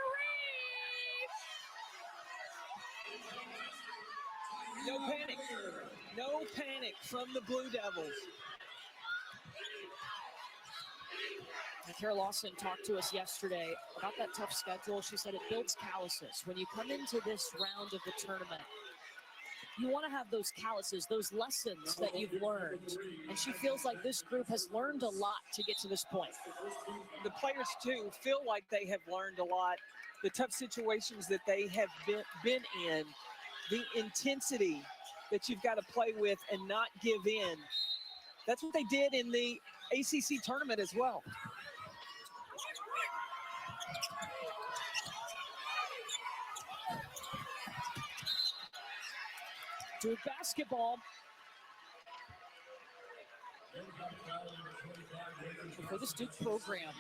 No panic. No panic from the Blue Devils. And Kara Lawson talked to us yesterday about that tough schedule. She said it builds calluses. When you come into this round of the tournament, you want to have those calluses, those lessons that you've learned. And she feels like this group has learned a lot to get to this point. The players, too, feel like they have learned a lot. The tough situations that they have been in, the intensity that you've got to play with and not give in. That's what they did in the ACC tournament as well. Duke basketball. For this Duke program,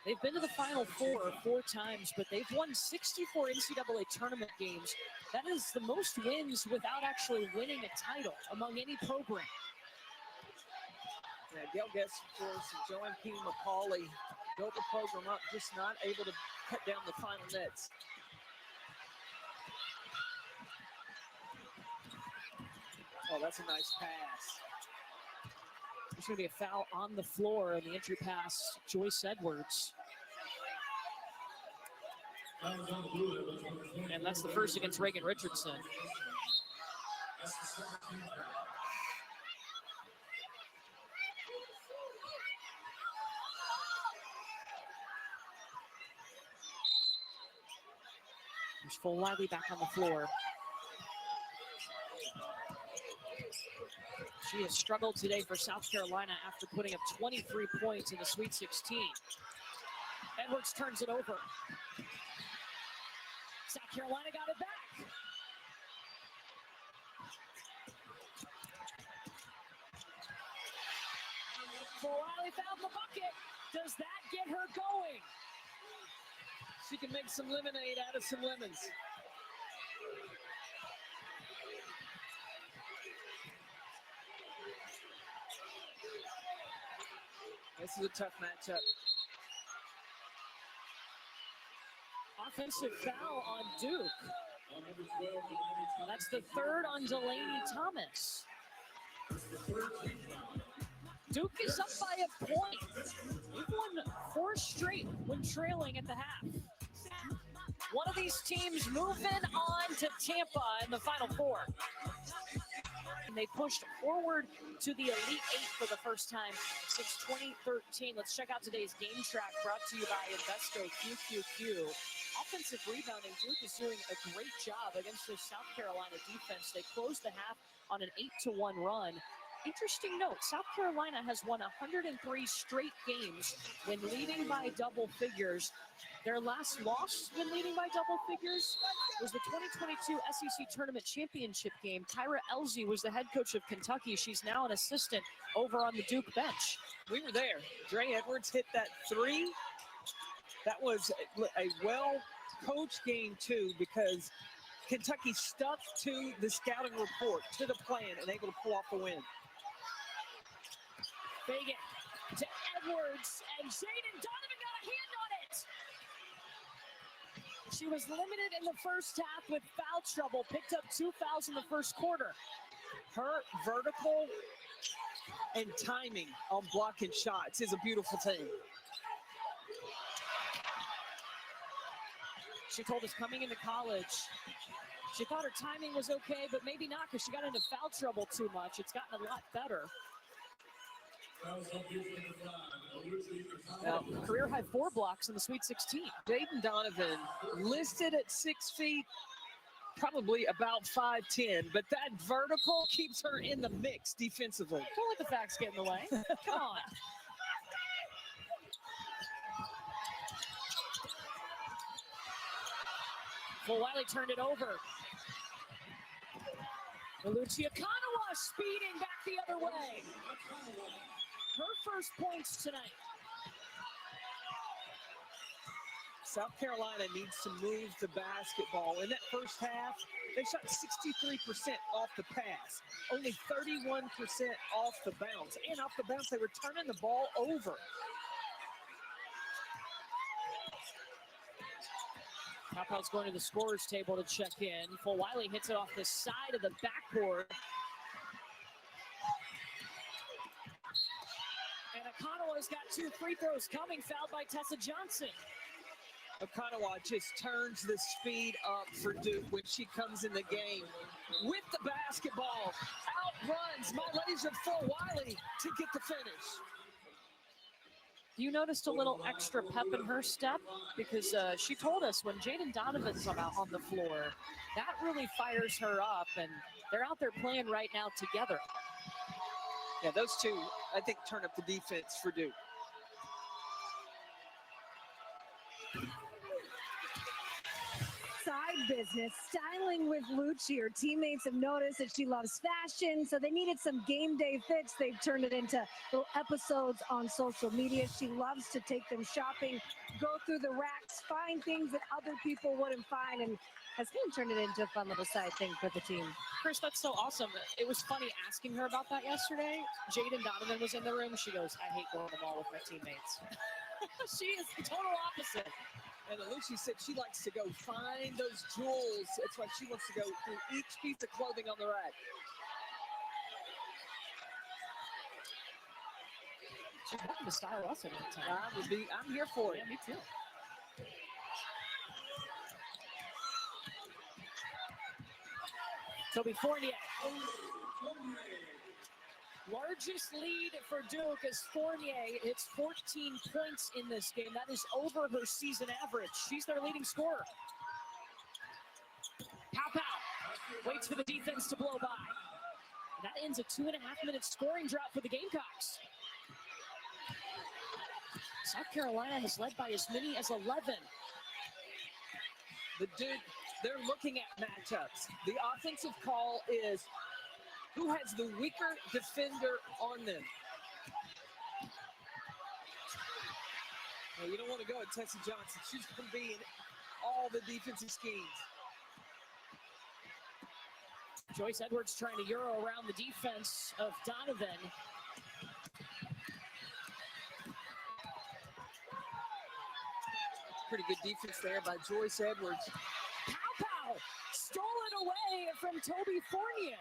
they've been to the Final Four 4 times, but they've won 64 NCAA tournament games. That is the most wins without actually winning a title among any program. Yeah, Gail Guest, of course, and Joanne P. McCauley built the program up, just not able to cut down the final nets. Oh, that's a nice pass. There's going to be a foul on the floor in the entry pass, Joyce Edwards. And that's the first against Reagan Richardson. There's Full Lively back on the floor. She has struggled today for South Carolina after putting up 23 points in the Sweet 16. Edwards turns it over. South Carolina got it back. Riley found the bucket. Does that get her going? She can make some lemonade out of some lemons. This is a tough matchup. Offensive foul on Duke. That's the third on Delaney Thomas. Duke is up by a point. We've won 4 straight when trailing at the half. One of these teams moving on to Tampa in the Final Four. And they pushed forward to the Elite 8 for the first time since 2013. Let's check out today's game track brought to you by Invesco QQQ. Offensive rebounding, Duke is doing a great job against this South Carolina defense. They closed the half on an 8-1 run. Interesting note, South Carolina has won 103 straight games when leading by double figures. Their last loss when leading by double figures was the 2022 SEC Tournament Championship game. Tyra Elzy was the head coach of Kentucky. She's now an assistant over on the Duke bench. We were there. Dre Edwards hit that 3. That was a well-coached game, too, because Kentucky stuck to the scouting report, to the plan, and able to pull off the win. Fagan to Edwards, and Jaden Donovan got a hand on it. She was limited in the first half with foul trouble, picked up 2 fouls in the first quarter. Her vertical and timing on blocking shots is a beautiful thing. She told us coming into college, she thought her timing was okay, but maybe not because she got into foul trouble too much. It's gotten a lot better. Now, career high 4 blocks in the Sweet 16. Jaden Donovan listed at 6 feet, probably about 5'10", but that vertical keeps her in the mix defensively. Don't let the facts get in the way. Come on. Well, Wiley turned it over. Lucia Kanawa speeding back the other way. Her first points tonight. South Carolina needs to move the basketball. In that first half, they shot 63% off the pass, only 31% off the bounce. And off the bounce, they were turning the ball over. Powell's going to the scorer's table to check in. Wiley hits it off the side of the backboard. And Akanawa's got 2 free throws coming, fouled by Tessa Johnson. Okanawa just turns the speed up for Duke when she comes in the game. With the basketball, outruns my laser for Wiley to get the finish. You noticed a little extra pep in her step? Because she told us when Jaden Donovan's out on the floor, that really fires her up, and they're out there playing right now together. Yeah, those two, I think, turn up the defense for Duke. Side business, styling with Lucci. Her teammates have noticed that she loves fashion, so they needed some game day fits. They've turned it into little episodes on social media. She loves to take them shopping, go through the racks, find things that other people wouldn't find, and has kind of turned it into a fun little side thing for the team. Chris, that's so awesome. It was funny asking her about that yesterday. Jaden Donovan was in the room. She goes, I hate going to the mall with my teammates. She is the total opposite. And Lucy said she likes to go find those jewels. That's why she wants to go through each piece of clothing on the rack. She's welcome to style us at any time. I'm here for it. Yeah, me too. Toby Fournier. Largest lead for Duke as Fournier hits 14 points in this game. That is over her season average. She's their leading scorer. Pow. Waits for the defense to blow by. And that ends a 2.5-minute scoring drought for the Gamecocks. South Carolina has led by as many as 11. The Duke, they're looking at matchups. The offensive call is who has the weaker defender on them. Well, you don't want to go at Tessa Johnson. She's going to be in all the defensive schemes. Joyce Edwards trying to euro around the defense of Donovan. Pretty good defense there by Joyce Edwards. Pow! Stole it away from Toby Fournier.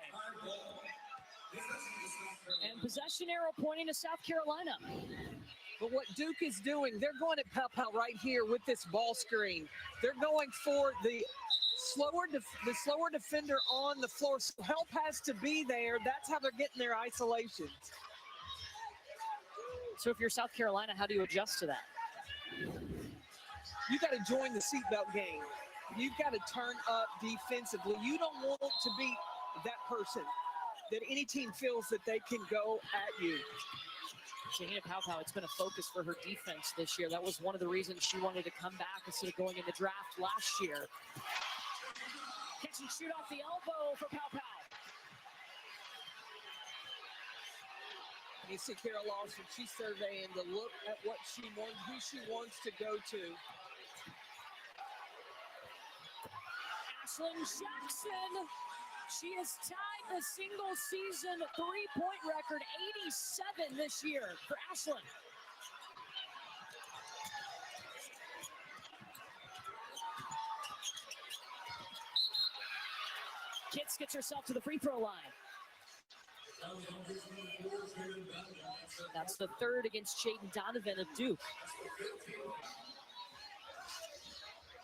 And possession arrow pointing to South Carolina. But what Duke is doing, they're going at Pow right here with this ball screen. They're going for the slower defender on the floor. So help has to be there. That's how they're getting their isolations. So if you're South Carolina, how do you adjust to that? You got to join the seatbelt game. You've got to turn up defensively. You don't want to be that person that any team feels that they can go at you. Shahina Pow, it's been a focus for her defense this year. That was one of the reasons she wanted to come back instead of going in the draft last year. Catch and shoot off the elbow for Pow. You see Carol Lawson, she's surveying the look at what she wants, who she wants to go to. Ashlyn Jackson, she has tied the single season three-point record, 87 this year for Ashlyn. Kitts gets herself to the free throw line. That's the third against Jaden Donovan of Duke.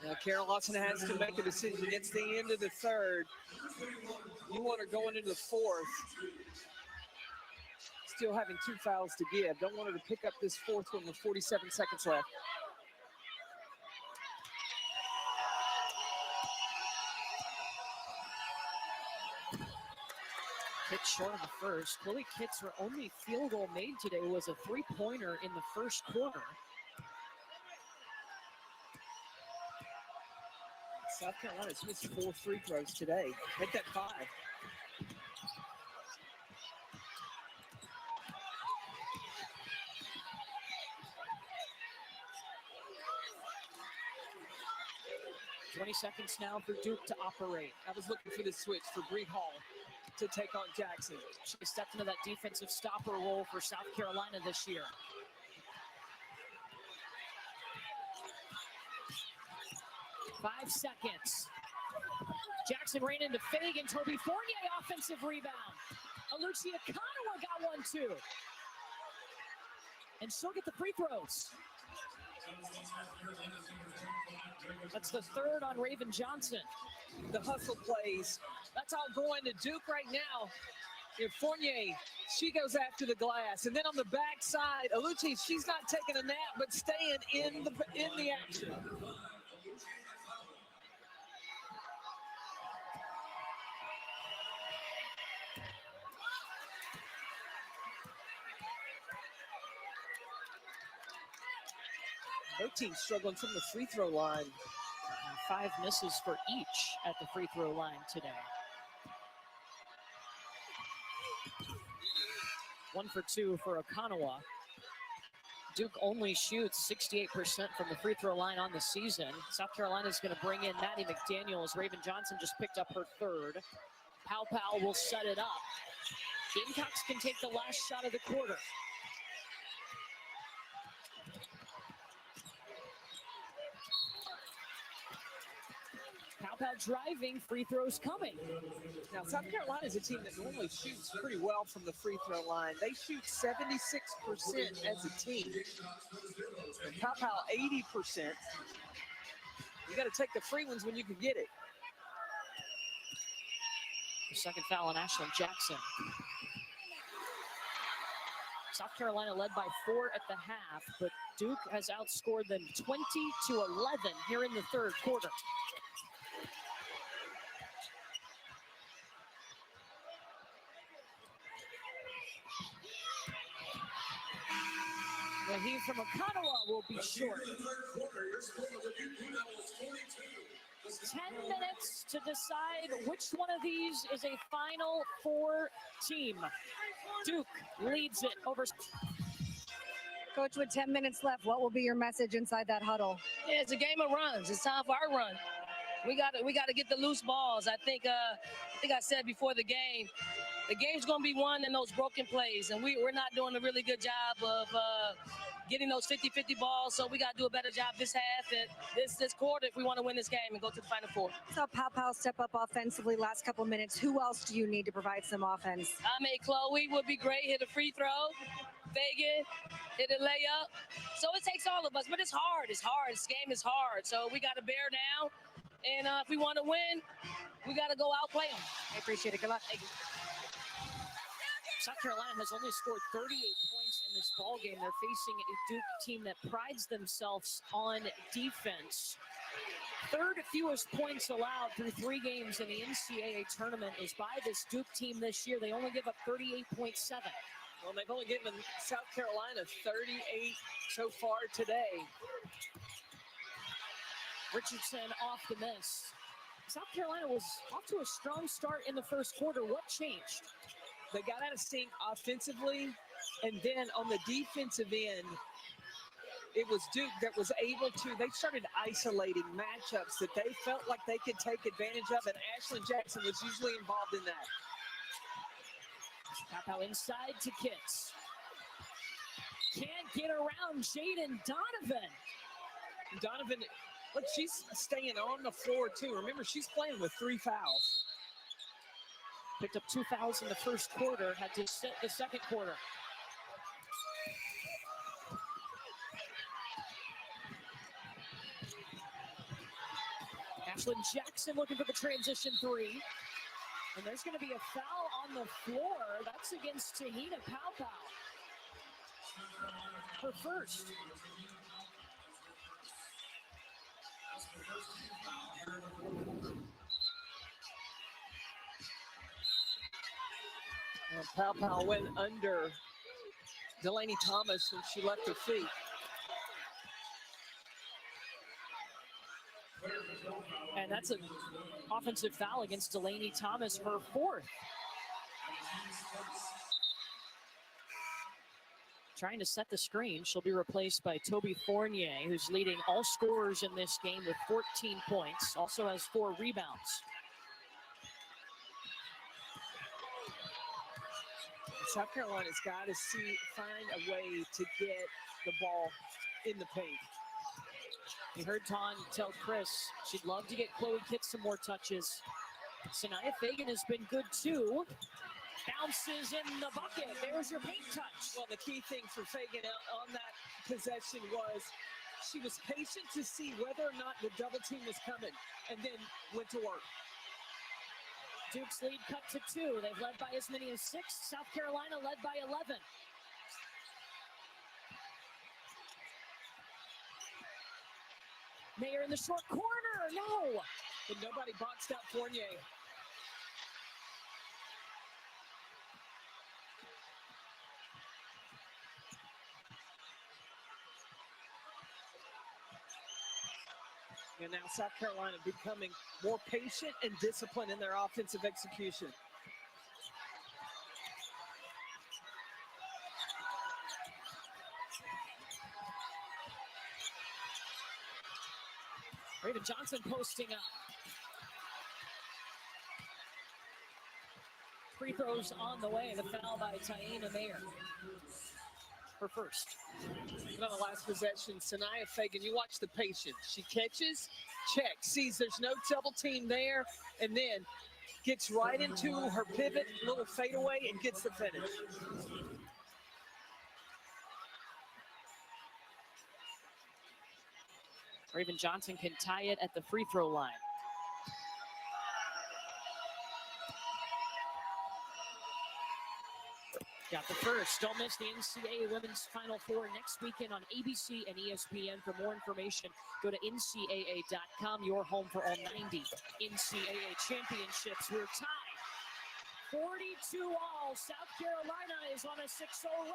Now, Carol Lawson has to make a decision. It's the end of the third. You want her going into the fourth. Still having 2 fouls to give. Don't want her to pick up this fourth one with 47 seconds left. Hit short of the first. Chloe Kitts, her only field goal made today was a three-pointer in the first quarter. South Carolina's missed 4 free throws today. Make that 5. Seconds now for Duke to operate. I was looking for the switch for Bree Hall to take on Jackson. She stepped into that defensive stopper role for South Carolina this year. Five seconds. Jackson ran into Fagan. Toby Fournier, offensive rebound. Alucia Kanawa got one, too. And she'll get the free throws. That's the third on Raven Johnson. The hustle plays. That's all going to Duke right now. If Fournier, she goes after the glass. And then on the backside, Aluchi, she's not taking a nap, but staying in the action. Both teams struggling from the free throw line. And 5 misses for each at the free throw line today. 1 for 2 for Okanawa. Duke only shoots 68% from the free throw line on the season. South Carolina's going to bring in Maddie McDaniel as Raven Johnson just picked up her third. Pow Pow will set it up. Gamecocks can take the last shot of the quarter. Pow Pow driving, free throws coming. Now, South Carolina is a team that normally shoots pretty well from the free throw line. They shoot 76% as a team. And Pow Pow 80%. You got to take the free ones when you can get it. The second foul on Ashlyn Jackson. South Carolina led by 4 at the half, but Duke has outscored them 20-11 here in the third quarter. The heave from Okanawa will be short. 10 minutes to decide which one of these is a Final Four team. Duke leads it over. Coach, with 10 minutes left, what will be your message inside that huddle? Yeah, it's a game of runs. It's time for our run. We got to get the loose balls. I think I said before the game's going to be won in those broken plays, and we're not doing a really good job of getting those 50-50 balls, so we got to do a better job this half and this quarter if we want to win this game and go to the Final Four. Saw Pow Pow step up offensively last couple minutes. Who else do you need to provide some offense? I mean, Chloe would be great. Hit a free throw. Fagan, hit a layup. So it takes all of us, but it's hard. It's hard. This game is hard, so we got to bear down. And if we want to win, we got to go outplay them. I appreciate it. Good luck. Thank you. South Carolina has only scored 38 points in this ballgame. They're facing a Duke team that prides themselves on defense. Third fewest points allowed through 3 games in the NCAAA tournament is by this Duke team this year. They only give up 38.7. Well, they've only given South Carolina 38 so far today. Richardson off the miss. South Carolina was off to a strong start in the first quarter. What changed? They got out of sync offensively, and then on the defensive end, it was Duke that was able to, they started isolating matchups that they felt like they could take advantage of, and Ashlyn Jackson was usually involved in that. Pow inside to Kitts. Can't get around Jaden Donovan. Donovan, look, she's staying on the floor too. Remember, she's playing with 3 fouls. Picked up 2 fouls in the first quarter, had to sit the second quarter. Ashlyn Jackson looking for the transition 3. And there's going to be a foul on the floor. That's against Tahina Paopao. Her first. Paopao went under Delaney Thomas when she left her feet. And that's an offensive foul against Delaney Thomas, her fourth. Trying to set the screen. She'll be replaced by Toby Fournier, who's leading all scorers in this game with 14 points. Also has 4 rebounds. South Carolina's got to find a way to get the ball in the paint. You heard Tawn tell Chris she'd love to get Chloe Kitts some more touches. Sanaya Fagan has been good too. Bounces in the bucket. There's your paint touch. Well, the key thing for Fagan on that possession was she was patient to see whether or not the double team was coming and then went to work. Duke's lead cut to 2. They've led by as many as 6. South Carolina led by 11. Mayer in the short corner. No. But nobody boxed out Fournier. And now South Carolina becoming more patient and disciplined in their offensive execution. Raven Johnson posting up. Free throws on the way. The foul by Taina Mayer. Her first. And on the last possession, Sanaya Fagan, you watch the patience. She catches, checks, sees there's no double team there, and then gets right into her pivot, little fadeaway, and gets the finish. Raven Johnson can tie it at the free throw line. Got the first. Don't miss the NCAA Women's Final Four next weekend on ABC and ESPN. For more information, go to ncaa.com, your home for all 90 NCAA championships. We're tied 42 all. South Carolina is on a 6-0 run.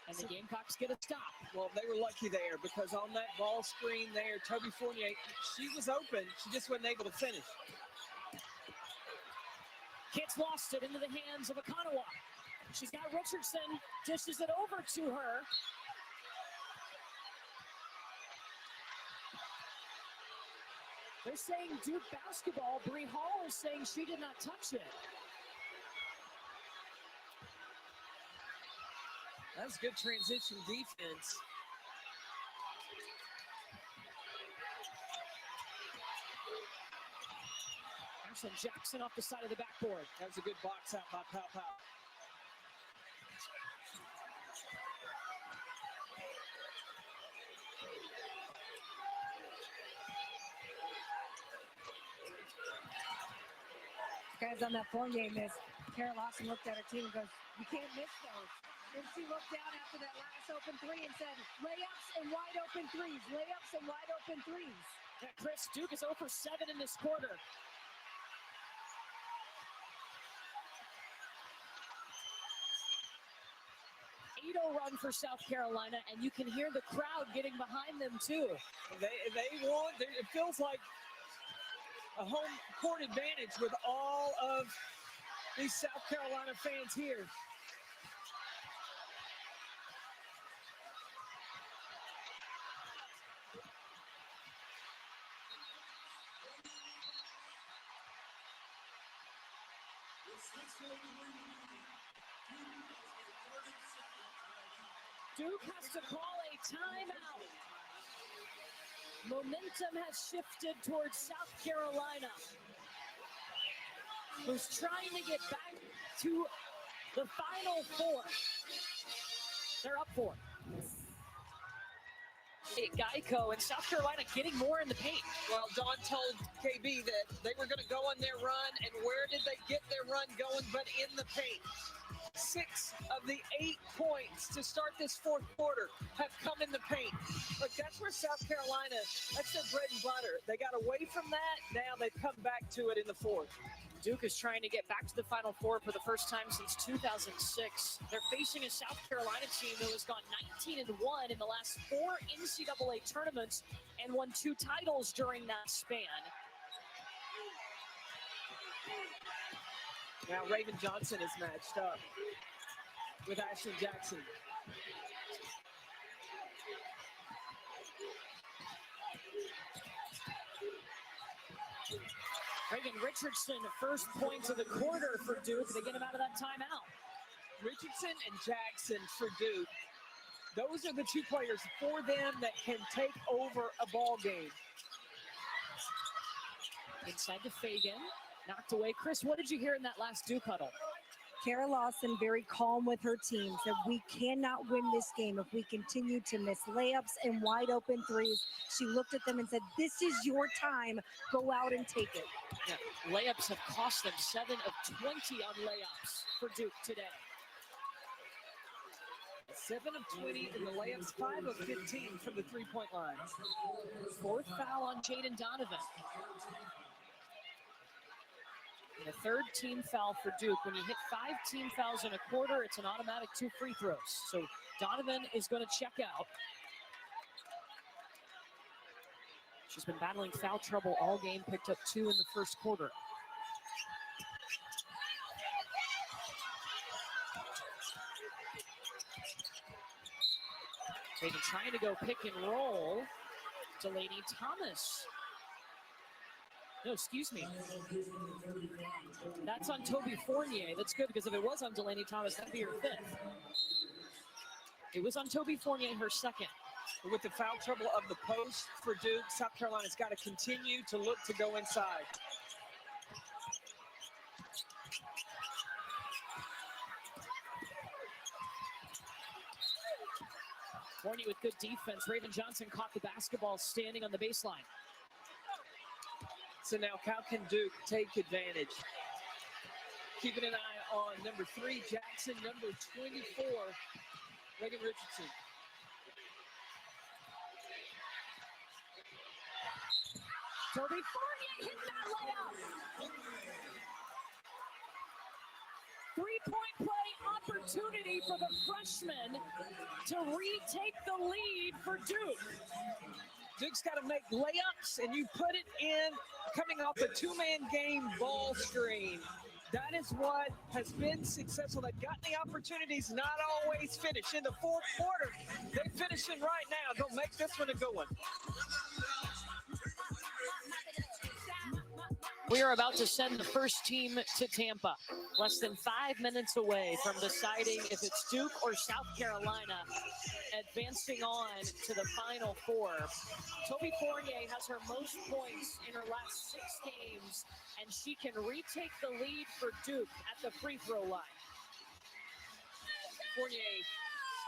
And the Gamecocks get a stop. Well, they were lucky there because on that ball screen there, Toby Fournier, she was open. She just wasn't able to finish. Kitts lost it into the hands of Akanawa. She's got Richardson, dishes it over to her. They're saying Duke basketball. Bree Hall is saying she did not touch it. That's good transition defense. Ashlyn Jackson off the side of the backboard. That was a good box out by Paopao. Guys, on that Fournier miss, Kara Lawson looked at her team and goes, "You can't miss those." And she looked down after that last open three and said, "Layups and wide open threes, layups and wide open threes." Yeah, Chris, Duke is 0 for 7 in this quarter. Run for South Carolina, and you can hear the crowd getting behind them too. They want, it feels like a home court advantage with all of these South Carolina fans here. Duke has to call a timeout. Momentum has shifted towards South Carolina, who's trying to get back to the Final Four. They're up 4. Geico and South Carolina getting more in the paint. Well, Dawn told KB that they were going to go on their run, and where did they get their run going but in the paint? 6 of the 8 points to start this fourth quarter have come in the paint. Look, that's where South Carolina, that's their bread and butter. They got away from that. Now they've come back to it in the fourth. Duke is trying to get back to the Final Four for the first time since 2006. They're facing a South Carolina team who has gone 19-1 in the last 4 NCAA tournaments and won 2 titles during that span. Now Raven Johnson is matched up with Ashton Jackson. Reagan Richardson, first points of the quarter for Duke. They get him out of that timeout. Richardson and Jackson for Duke. Those are the 2 players for them that can take over a ball game. Inside to Fagan, knocked away. Chris, what did you hear in that last Duke huddle? Kara Lawson very calm with her team, said we cannot win this game if we continue to miss layups and wide open threes. She looked at them and said, this is your time, go out and take it. Yeah, layups have cost them 7 of 20 on layups for Duke today. 7 of 20 in the layups, 5 of 15 from the 3-point line. 4th foul on Jaden Donovan. And the 3rd team foul for Duke. When you hit 5 team fouls in a quarter, it's an automatic 2 free throws. So Donovan is going to check out. She's been battling foul trouble all game, picked up 2 in the first quarter. They've been trying to go pick and roll. Delaney Thomas. No, excuse me. That's on Toby Fournier. That's good, because if it was on Delaney Thomas, that'd be her 5th. It was on Toby Fournier, her 2nd. With the foul trouble of the post for Duke, South Carolina's got to continue to look to go inside. Fournier with good defense. Raven Johnson caught the basketball standing on the baseline. So now how can Duke take advantage? Keeping an eye on number 3, Jackson, number 24, Reagan Richardson. Toby Fournier hit that layup. 3-point play opportunity for the freshman to retake the lead for Duke. Duke's got to make layups, and you put it in coming off a 2-man game ball screen. That is what has been successful. They've gotten the opportunities, not always finish. In the fourth quarter, they're finishing right now. Don't make this one a good one. We are about to send the first team to Tampa. Less than 5 minutes away from deciding if it's Duke or South Carolina advancing on to the Final Four. Toby Fournier has her most points in her last 6 games, and she can retake the lead for Duke at the free throw line. Fournier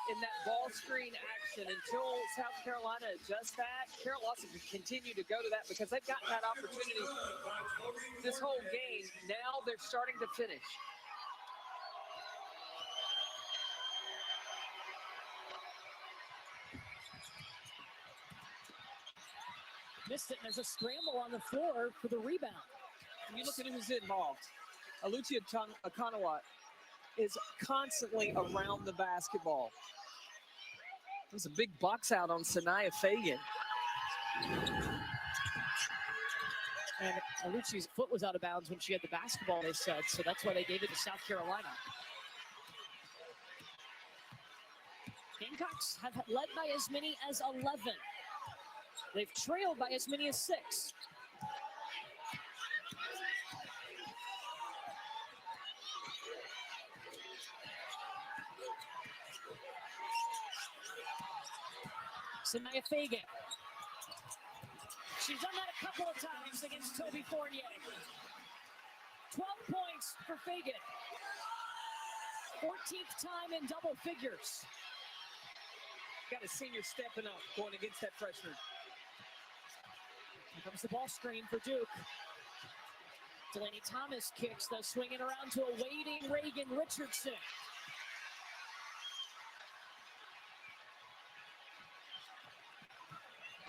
in that ball screen action until South Carolina adjusts that. Carol Lawson can continue to go to that because they've gotten that opportunity this whole game. Now they're starting to finish. Missed it, and there's a scramble on the floor for the rebound. And you look at who's involved. Alutia Akanawat is constantly around the basketball. There's a big box out on Sanaya Fagan. And Aluci's foot was out of bounds when she had the basketball, they said, so that's why they gave it to South Carolina. Gamecocks have led by as many as 11. They've trailed by as many as 6. Sanaya Fagan. She's done that a couple of times against Toby Fournier. 12 points for Fagan. 14th time in double figures. Got a senior stepping up going against that freshman. Here comes the ball screen for Duke. Delaney Thomas kicks, though, swinging around to a waiting Reagan Richardson.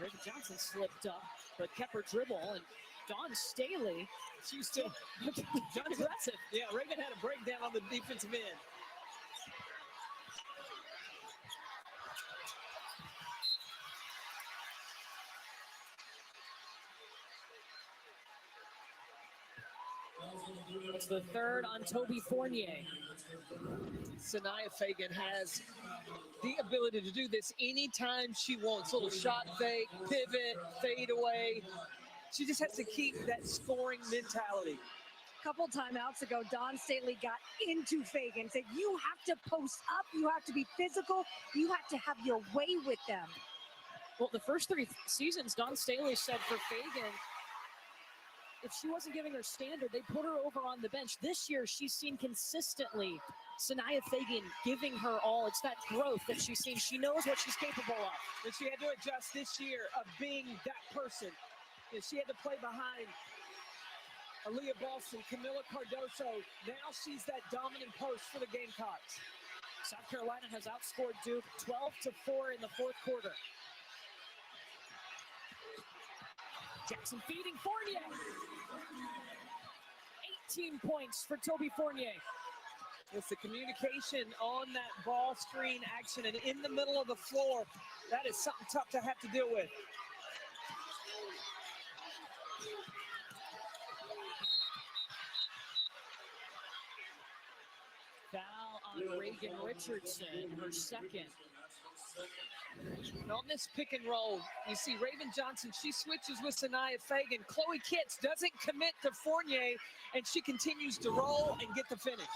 Reagan Johnson slipped up, but kept her dribble, and Dawn Staley, She's still aggressive. Yeah, Reagan had a breakdown on the defensive end. It's the third on Toby Fournier. Sanaya Fagan has the ability to do this anytime she wants. Little shot fake, pivot, fade away. She just has to keep that scoring mentality. A couple timeouts ago, Dawn Staley got into Fagan, said, you have to post up, you have to be physical, you have to have your way with them. Well, the first 3 seasons, Dawn Staley said for Fagan, if she wasn't giving her standard, they put her over on the bench. This year, she's seen consistently Sanaya Fagan giving her all. It's that growth that she's seen. She knows what she's capable of. And she had to adjust this year of being that person. And she had to play behind Aaliyah Boston, Camila Cardoso. Now she's that dominant post for the Gamecocks. South Carolina has outscored Duke 12-4 in the fourth quarter. Jackson feeding Fournier. 18 points for Toby Fournier. It's the communication on that ball screen action and in the middle of the floor. That is something tough to have to deal with. Foul on Reagan Richardson, her second. And on this pick and roll, you see Raven Johnson, she switches with Sanaya Fagan. Chloe Kitts doesn't commit to Fournier, and she continues to roll and get the finish.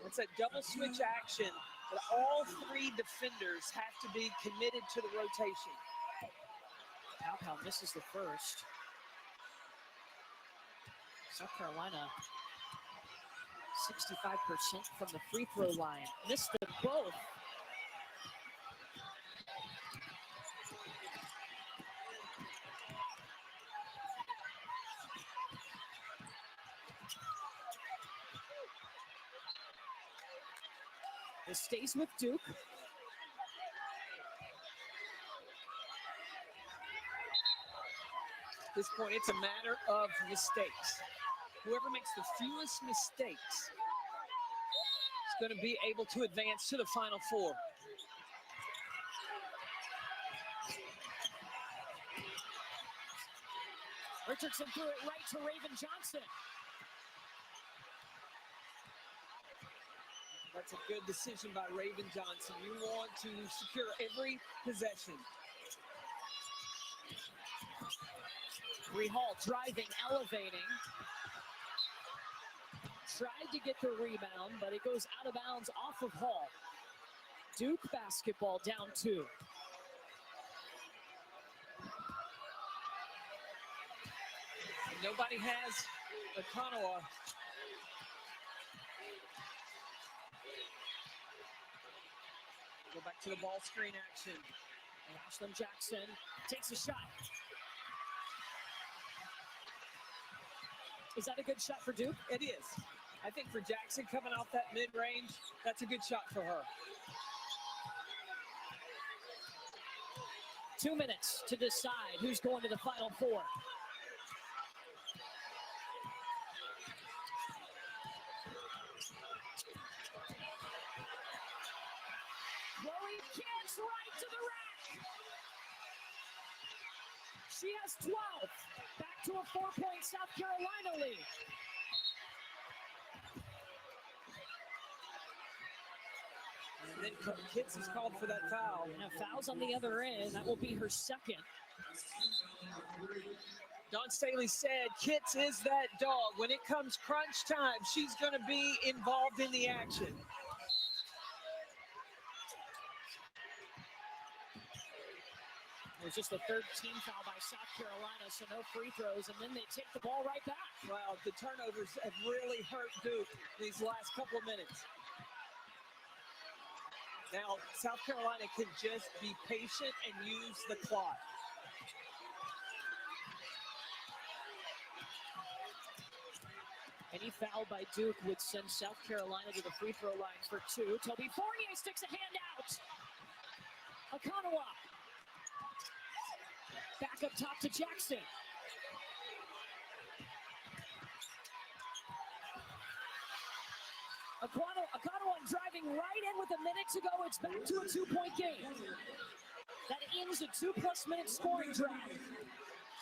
It's a double switch action, but all 3 defenders have to be committed to the rotation. Pow misses the first. South Carolina, 65% from the free throw line. Missed them both. It stays with Duke. At this point, it's a matter of mistakes. Whoever makes the fewest mistakes is going to be able to advance to the Final Four. Richardson threw it right to Raven Johnson. That's a good decision by Raven Johnson. You want to secure every possession. Bree Hall driving, elevating. Tried to get the rebound, but it goes out of bounds off of Hall. Duke basketball down 2. Nobody has Akanawa. Go back to the ball screen action. And Ashlyn Jackson takes a shot. Is that a good shot for Duke? It is. I think for Jackson coming off that mid-range, that's a good shot for her. 2 minutes to decide who's going to the Final Four. Chloe Kitts right to the rack. She has 12. Back to a 4-point South Carolina lead. And then Kitts is called for that foul. Now fouls on the other end. That will be her second. Dawn Staley said Kitts is that dog. When it comes crunch time, she's going to be involved in the action. It was just the third team foul by South Carolina, so no free throws, and then they take the ball right back. Well, the turnovers have really hurt Duke these last couple of minutes. Now, South Carolina can just be patient and use the clock. Any foul by Duke would send South Carolina to the free throw line for 2. Toby Fournier sticks a hand out. Akanawa. Back up top to Jackson. Akanawa driving right in with a minute to go. It's back to a 2-point game. That ends a 2+ minute scoring drive.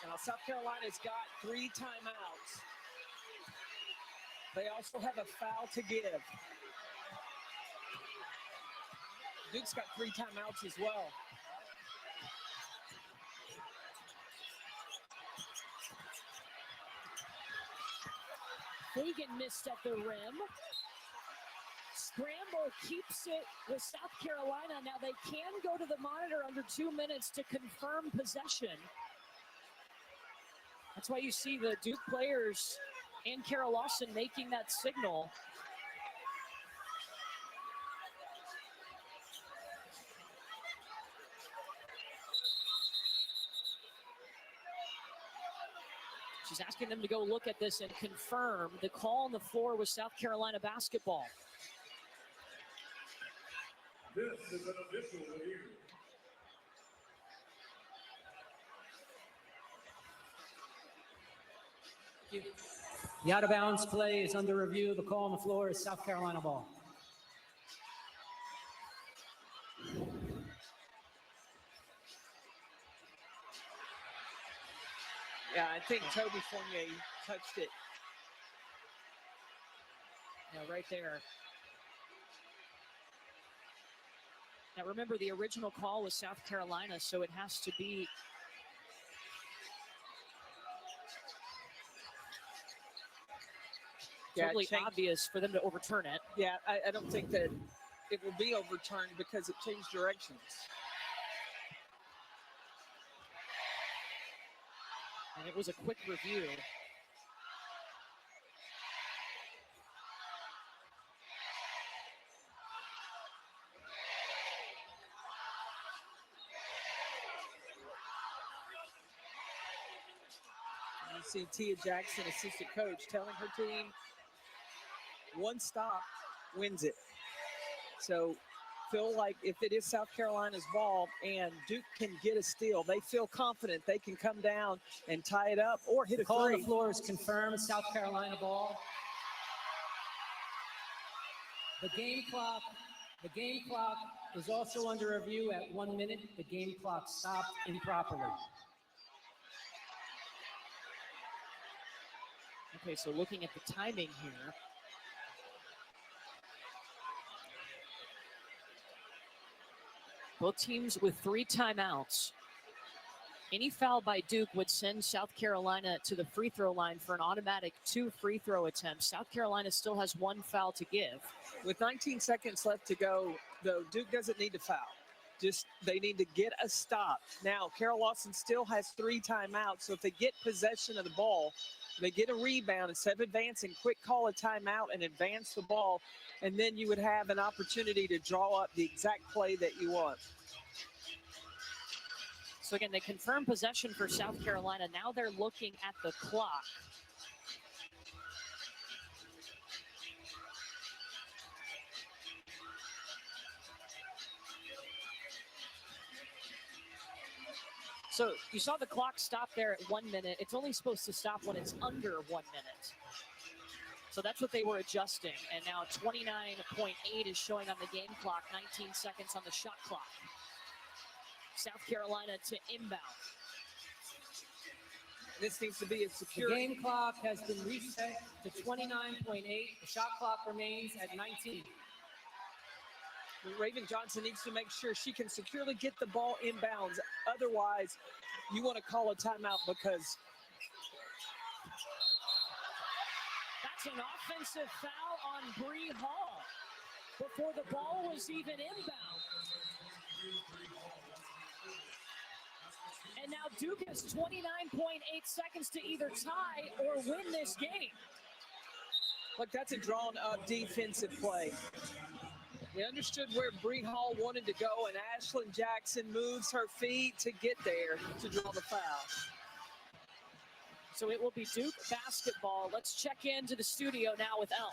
Now, South Carolina's got 3 timeouts. They also have a foul to give. Duke's got 3 timeouts as well. Fagan missed at the rim. Scramble keeps it with South Carolina. Now they can go to the monitor under 2 minutes to confirm possession. That's why you see the Duke players and Carol Lawson making that signal. She's asking them to go look at this and confirm the call on the floor was South Carolina basketball. This is an official review. The out-of-bounds play is under review. The call on the floor is South Carolina ball. Yeah, I think Toby Fournier touched it. Yeah, right there. Now remember, the original call was South Carolina, so it has to be totally obvious for them to overturn it. Yeah, I don't think that it will be overturned because it changed directions. And it was a quick review. You see Tia Jackson, assistant coach, telling her team, one stop wins it. So feel like if it is South Carolina's ball and Duke can get a steal, they feel confident they can come down and tie it up or hit a Call on three. the floor is confirmed. South Carolina ball. The game clock is also under review at 1 minute. The game clock stopped improperly. Okay, so looking at the timing here. Both teams with 3 timeouts. Any foul by Duke would send South Carolina to the free throw line for an automatic 2 free throw attempts. South Carolina still has 1 foul to give. With 19 seconds left to go, though, Duke doesn't need to foul. Just they need to get a stop. Now, Carol Lawson still has 3 timeouts, so if they get possession of the ball, they get a rebound, instead of advancing, quick call a timeout and advance the ball, and then you would have an opportunity to draw up the exact play that you want. So again, they confirm possession for South Carolina. Now they're looking at the clock. So you saw the clock stop there at 1 minute. It's only supposed to stop when it's under 1 minute. So that's what they were adjusting. And now 29.8 is showing on the game clock, 19 seconds on the shot clock. South Carolina to inbound. This needs to be a secure. The game clock has been reset to 29.8. The shot clock remains at 19. Raven Johnson needs to make sure she can securely get the ball inbounds. Otherwise, you want to call a timeout because that's an offensive foul on Bree Hall before the ball was even inbound. Duke has 29.8 seconds to either tie or win this game. Look, that's a drawn-up defensive play. We understood where Bree Hall wanted to go, and Ashlyn Jackson moves her feet to get there to draw the foul. So it will be Duke basketball. Let's check into the studio now with Elle.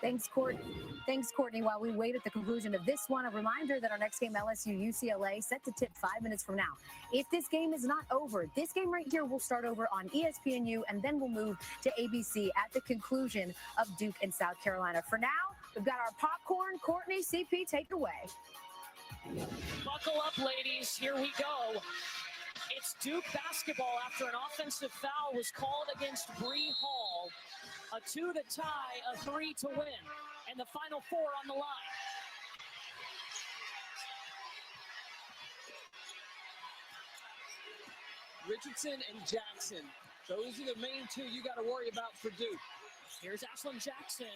Thanks, Courtney. While we wait at the conclusion of this one, a reminder that our next game, LSU-UCLA, set to tip 5 minutes from now. If this game is not over, this game right here will start over on ESPNU, and then we'll move to ABC at the conclusion of Duke and South Carolina. For now, we've got our popcorn. Courtney, CP, take it away. Buckle up, ladies. Here we go. It's Duke basketball after an offensive foul was called against Bree Hall. A 2 to tie, a 3 to win, and the final 4 on the line. Richardson and Jackson. Those are the main two you got to worry about for Duke. Here's Ashlyn Jackson.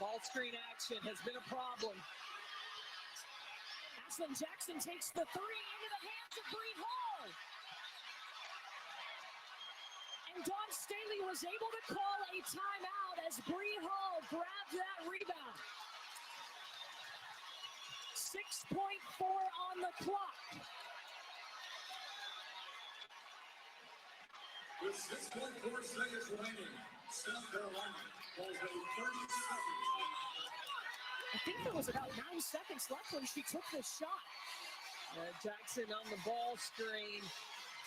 Ball screen action has been a problem. Ashlyn Jackson takes the 3 into the hands of Bree Hall. And Dawn Staley was able to call a timeout as Bree Hall grabbed that rebound. 6.4 on the clock. With 6.4 seconds remaining, South Carolina holds a 30-second. I think there was about 9 seconds left when she took the shot. Jackson on the ball screen.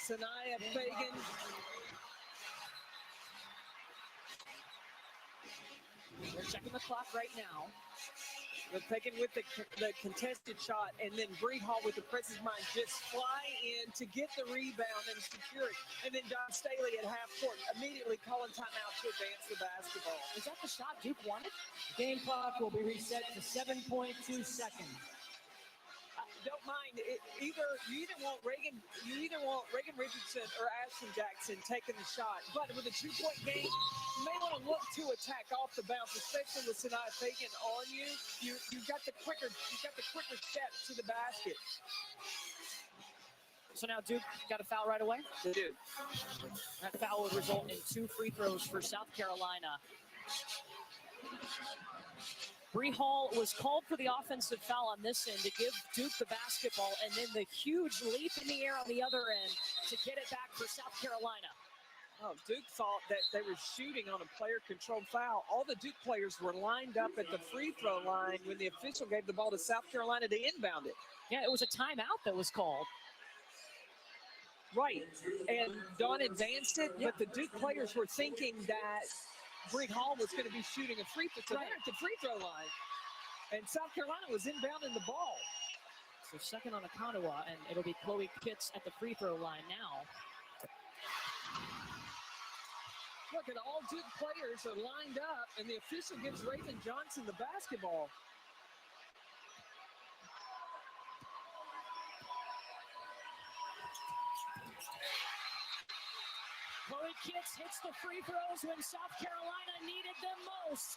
Sanaya Fagan. They're checking the clock right now. But Fagan with the contested shot, and then Bree Hall with the presence of mind just fly in to get the rebound and secure it. And then Dawn Staley at half court immediately calling timeout to advance the basketball. Is that the shot Duke wanted? Game clock will be reset to 7.2 seconds. Don't mind it. You either want Reagan Richardson or Ashlyn Jackson taking the shot. But with a 2-point game, you may want to look to attack off the bounce, especially with Sanaya Fagan on you. You've got the quicker step to the basket. So now Duke got a foul right away? They do. That foul would result in 2 free throws for South Carolina. Bree Hall was called for the offensive foul on this end to give Duke the basketball, and then the huge leap in the air on the other end to get it back for South Carolina. Oh, Duke thought that they were shooting on a player-controlled foul. All the Duke players were lined up at the free throw line when the official gave the ball to South Carolina to inbound it. Yeah, it was a timeout that was called. Right, and Dawn advanced it, but the Duke players were thinking that Bree Hall was going to be shooting a free throw. So they're at the free throw line, and South Carolina was inbounding the ball. So second on Akanawa, and it'll be Chloe Kitts at the free throw line now. Look, at all Duke players are lined up, and the official gives Raven Johnson the basketball. Chloe Kitts hits the free throws when South Carolina needed them most.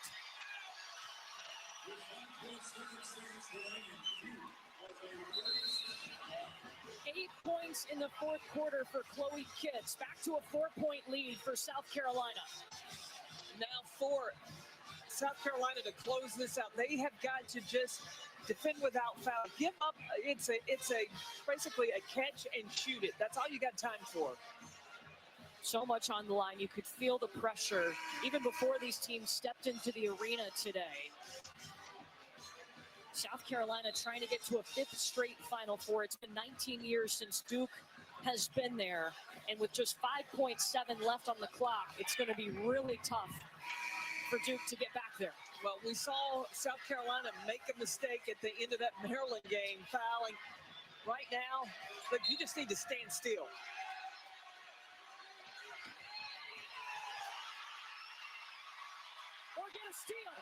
8 points in the fourth quarter for Chloe Kitts. Back to a 4-point lead for South Carolina. Now for South Carolina to close this out, they have got to just defend without foul. Give up. It's basically a catch and shoot it. That's all you got time for. So much on the line. You could feel the pressure even before these teams stepped into the arena today. South Carolina trying to get to a 5th straight Final Four. It's been 19 years since Duke has been there. And with just 5.7 left on the clock, it's going to be really tough for Duke to get back there. Well, we saw South Carolina make a mistake at the end of that Maryland game, fouling. Right now, look, you just need to stand still. Or get a steal.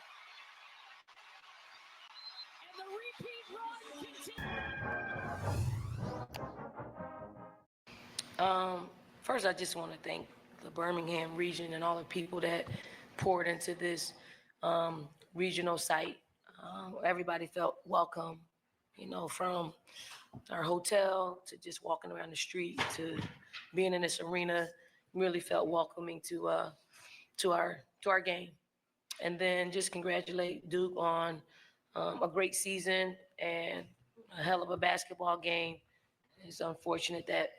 And the repeat run continues. First, I just want to thank the Birmingham region and all the people that poured into this regional site. Everybody felt welcome. from our hotel to just walking around the street to being in this arena, really felt welcoming to our game. And then just congratulate Duke on a great season and a hell of a basketball game. It's unfortunate that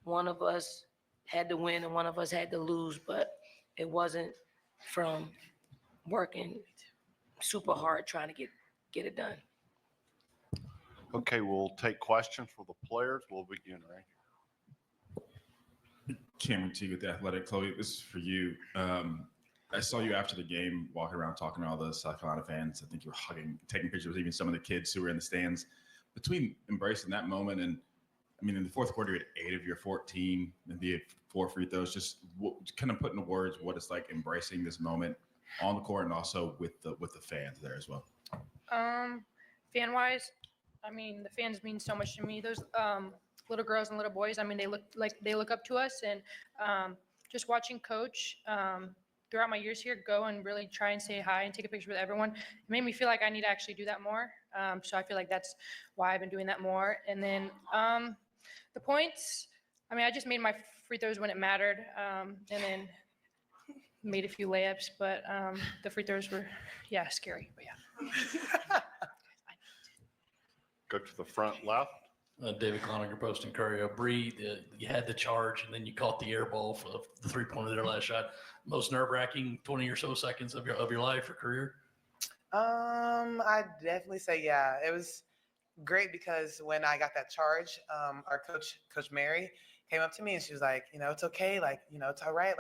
one of us had to win and one of us had to lose, but it wasn't from working super hard trying to get it done. Okay, we'll take questions for the players. We'll begin right here. Cameron T with The Athletic. Chloe, this is for you. I saw you after the game walking around talking to all the South Carolina fans. I think you were hugging, taking pictures with even some of the kids who were in the stands. Between embracing that moment and, in the fourth quarter, you had 8 of your 14 and be 4 free throws. Just kind of put into words what it's like embracing this moment on the court and also with the fans there as well. Fan-wise, the fans mean so much to me. Those little girls and little boys, they look up to us, and just watching Coach throughout my years here go and really try and say hi and take a picture with everyone, it made me feel like I need to actually do that more. So I feel like that's why I've been doing that more. And then the points, I just made my free throws when it mattered, and then made a few layups, but the free throws were, scary, but yeah. Go to the front left. David Cloninger, Post and Courier. Bree, you had the charge, and then you caught the air ball for the three-pointer of their last shot. Most nerve-wracking 20 or so seconds of your life or career? I'd definitely say, yeah. It was great because when I got that charge, our Coach Mary, came up to me and she was like, it's okay. It's all right.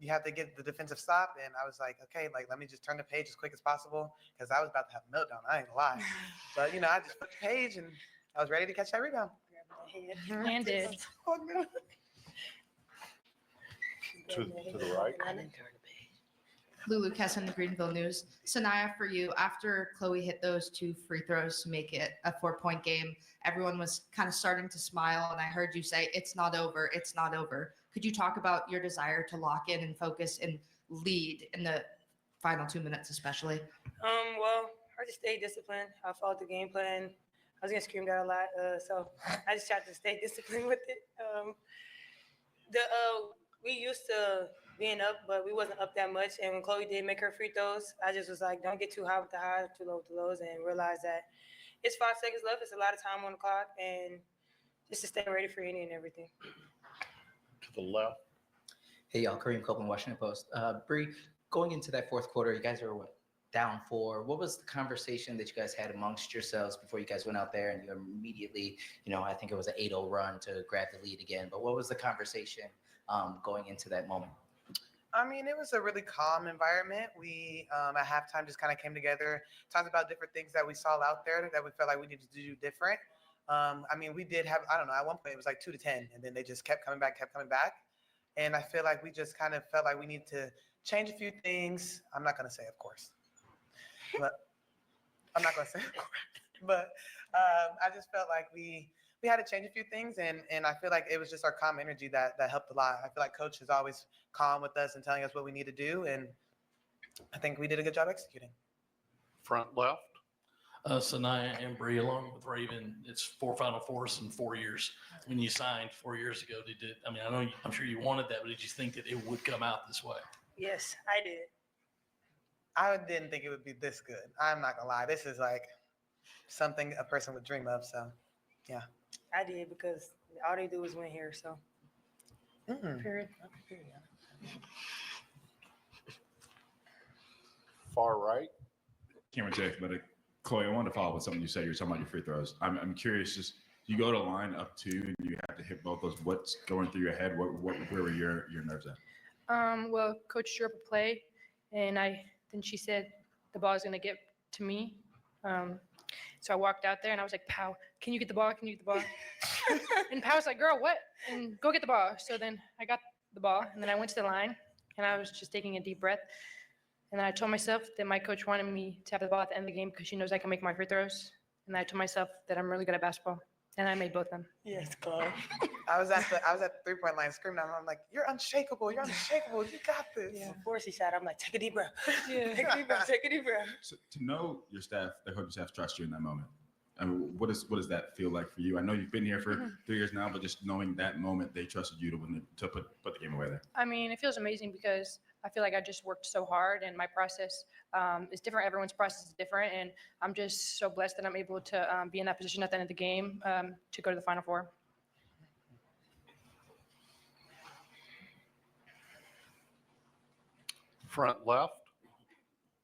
You have to get the defensive stop. And I was like, okay, let me just turn the page as quick as possible because I was about to have a meltdown. I ain't gonna lie. But, I just put the page and I was ready to catch that rebound. And did. To the right. Lulu Kesson, the Greenville News. Sanaya, for you, after Chloe hit those 2 free throws to make it a 4-point game, everyone was kind of starting to smile, and I heard you say, it's not over, it's not over. Could you talk about your desire to lock in and focus and lead in the final 2 minutes especially? Well, I just stayed disciplined. I followed the game plan. I was getting screamed at a lot, so I just tried to stay disciplined with it. We used to being up, but we wasn't up that much. And when Chloe did make her free throws, I just was like, don't get too high with the highs, too low with the lows, and realize that it's 5 seconds left. It's a lot of time on the clock, and just to stay ready for any and everything. To the left. Hey, y'all. Kareem Copeland, Washington Post. Bree, going into that fourth quarter, you guys were down 4. What was the conversation that you guys had amongst yourselves before you guys went out there and you immediately, I think it was an 8-0 run to grab the lead again. But what was the conversation going into that moment? It was a really calm environment. We, at halftime, just kind of came together, talked about different things that we saw out there that we felt like we needed to do different. We did have, I don't know, at one point it was like 2-10, and then they just kept coming back. And I feel like we just kind of felt like we need to change a few things. I'm not going to say, of course. But I just felt like we had to change a few things, and I feel like it was just our calm energy that helped a lot. I feel like Coach is always calm with us and telling us what we need to do, and I think we did a good job executing. Front left. Sanaya and Bree, along with Raven, it's 4 Final Fours in 4 years. When you signed 4 years ago, I'm sure you wanted that, but did you think that it would come out this way? Yes, I did. I didn't think it would be this good. I'm not gonna lie. This is like something a person would dream of. So, yeah. I did because all they do is win here. So. Period. Far right. Cameron J. Athletic. Chloe, I wanted to follow up with something you said. You're talking about your free throws. I'm curious. Just you go to line up 2 and you have to hit both those. What's going through your head? Where were your nerves at? Well, Coach drew up a play, and then she said the ball is going to get to me. So I walked out there, and I was like, Pow, can you get the ball? Can you get the ball? And Pow was like, girl, what? And go get the ball. So then I got the ball, and then I went to the line, and I was just taking a deep breath. And then I told myself that my coach wanted me to have the ball at the end of the game because she knows I can make my free throws. And I told myself that I'm really good at basketball, and I made both of them. Yes, Chloe. I was at the 3-point line screaming at him. I'm like, you're unshakable. You're unshakable. You got this. Yeah. Before she shot, I'm like, take a deep breath. Yeah. Take a deep breath. Take a deep breath. So to know your staff, the coaching staff trust you in that moment, I mean, what does that feel like for you? I know you've been here for 3 years now, but just knowing that moment they trusted you to put the game away there. I mean, it feels amazing because I feel like I just worked so hard, and my process is different. Everyone's process is different, and I'm just so blessed that I'm able to be in that position at the end of the game to go to the Final Four. Front left.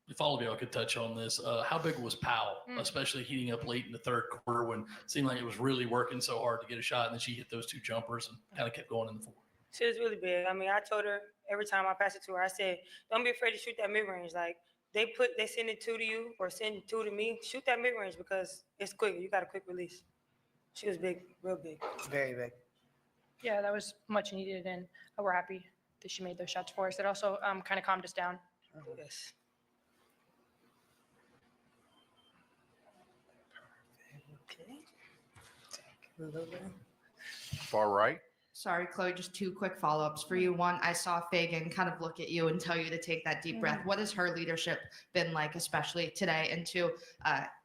If all of y'all could touch on this, how big was Powell, especially heating up late in the third quarter when it seemed like it was really working so hard to get a shot, and then she hit those 2 jumpers and kind of kept going in the fourth? She was really big. I mean, I told her every time I pass it to her, I said, don't be afraid to shoot that mid-range. Like, they send it 2 to you or send 2 to me. Shoot that mid-range because it's quick. You got a quick release. She was big, real big. Very big. Yeah, that was much needed, and we're happy that she made those shots for us. It also kind of calmed us down. Yes. Okay. Far right. Sorry, Chloe, just 2 quick follow-ups for you. One, I saw Fagan kind of look at you and tell you to take that deep breath. What has her leadership been like, especially today? And 2,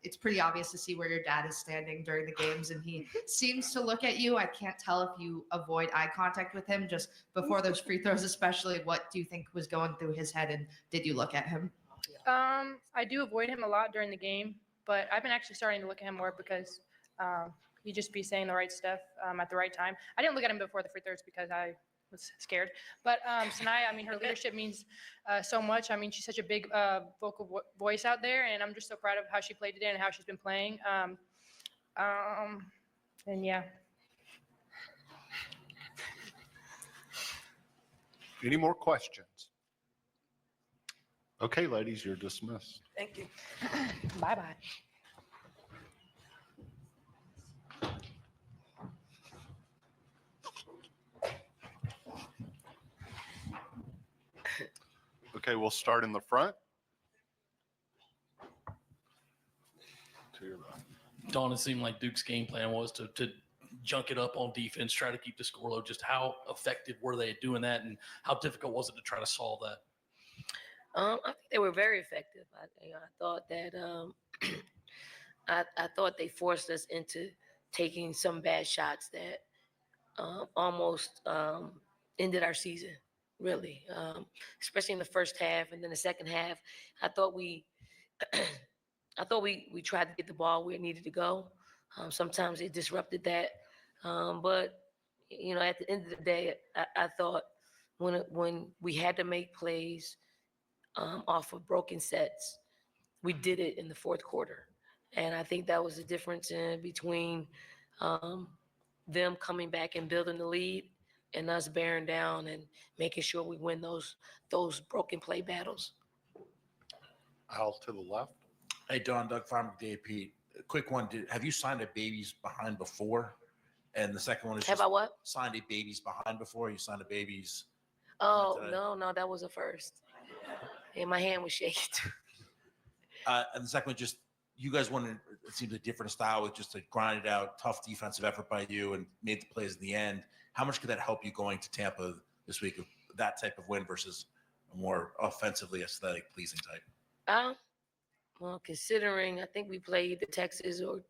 it's pretty obvious to see where your dad is standing during the games, and he seems to look at you. I can't tell if you avoid eye contact with him just before those free throws, especially. What do you think was going through his head, and did you look at him? I do avoid him a lot during the game, but I've been actually starting to look at him more because he'd just be saying the right stuff at the right time. I didn't look at him before the free throws because I was scared. But Sanaya, I mean, her leadership means so much. I mean, she's such a big vocal voice out there, and I'm just so proud of how she played today and how she's been playing. And yeah. Any more questions? Okay, ladies, you're dismissed. Thank you. Bye-bye. Okay, we'll start in the front. To your left. Dawn, it seemed like Duke's game plan was to junk it up on defense, try to keep the score low. Just how effective were they at doing that, and how difficult was it to try to solve that? I think they were very effective. I thought that I thought they forced us into taking some bad shots that almost ended our season, really, especially in the first half. And then the second half, I thought we tried to get the ball where it needed to go. Sometimes it disrupted that. But, you know, at the end of the day, I thought when we had to make plays off of broken sets, we did it in the fourth quarter. And I think that was the difference in between them coming back and building the lead and us bearing down and making sure we win those broken play battles. Al to the left. Hey, Don, Doug Farmer, DAP. Quick one. Have you signed a babies behind before? And the second one is Have I what? Signed a babies behind before? You signed a babies? Oh, no, that was a first. And my hand was shaking too. And the second one, just you guys wanted, it seems a different style with just a grinded out, tough defensive effort by you and made the plays in the end. How much could that help you going to Tampa this week of that type of win versus a more offensively aesthetic pleasing type? Well, considering I think we played either Texas or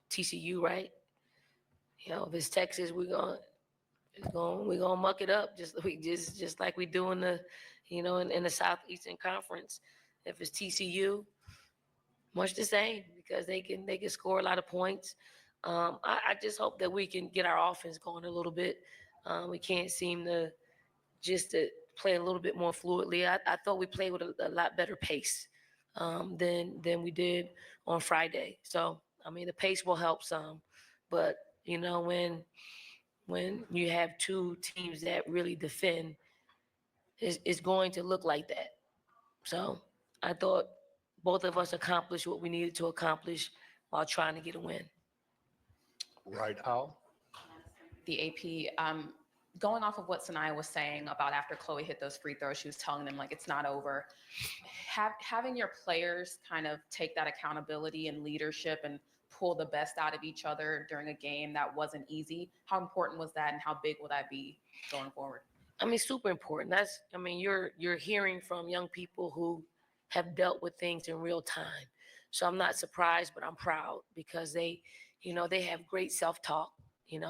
TCU, right? You know, if it's Texas, we're gonna muck it up just like we do in the, you know, in the Southeastern Conference. If it's TCU, much the same because they can score a lot of points. I just hope that we can get our offense going a little bit. We can't seem to play a little bit more fluidly. I thought we played with a lot better pace than we did on Friday. So I mean, the pace will help some, but you know, when you have two teams that really defend, it's going to look like that. So I thought both of us accomplished what we needed to accomplish while trying to get a win. Right, Al? The AP, going off of what Sanaya was saying about after Chloe hit those free throws, she was telling them like it's not over. Having your players kind of take that accountability and leadership and pull the best out of each other during a game that wasn't easy. How important was that, and how big will that be going forward? I mean, super important. You're hearing from young people who have dealt with things in real time. So I'm not surprised, but I'm proud because they have great self-talk.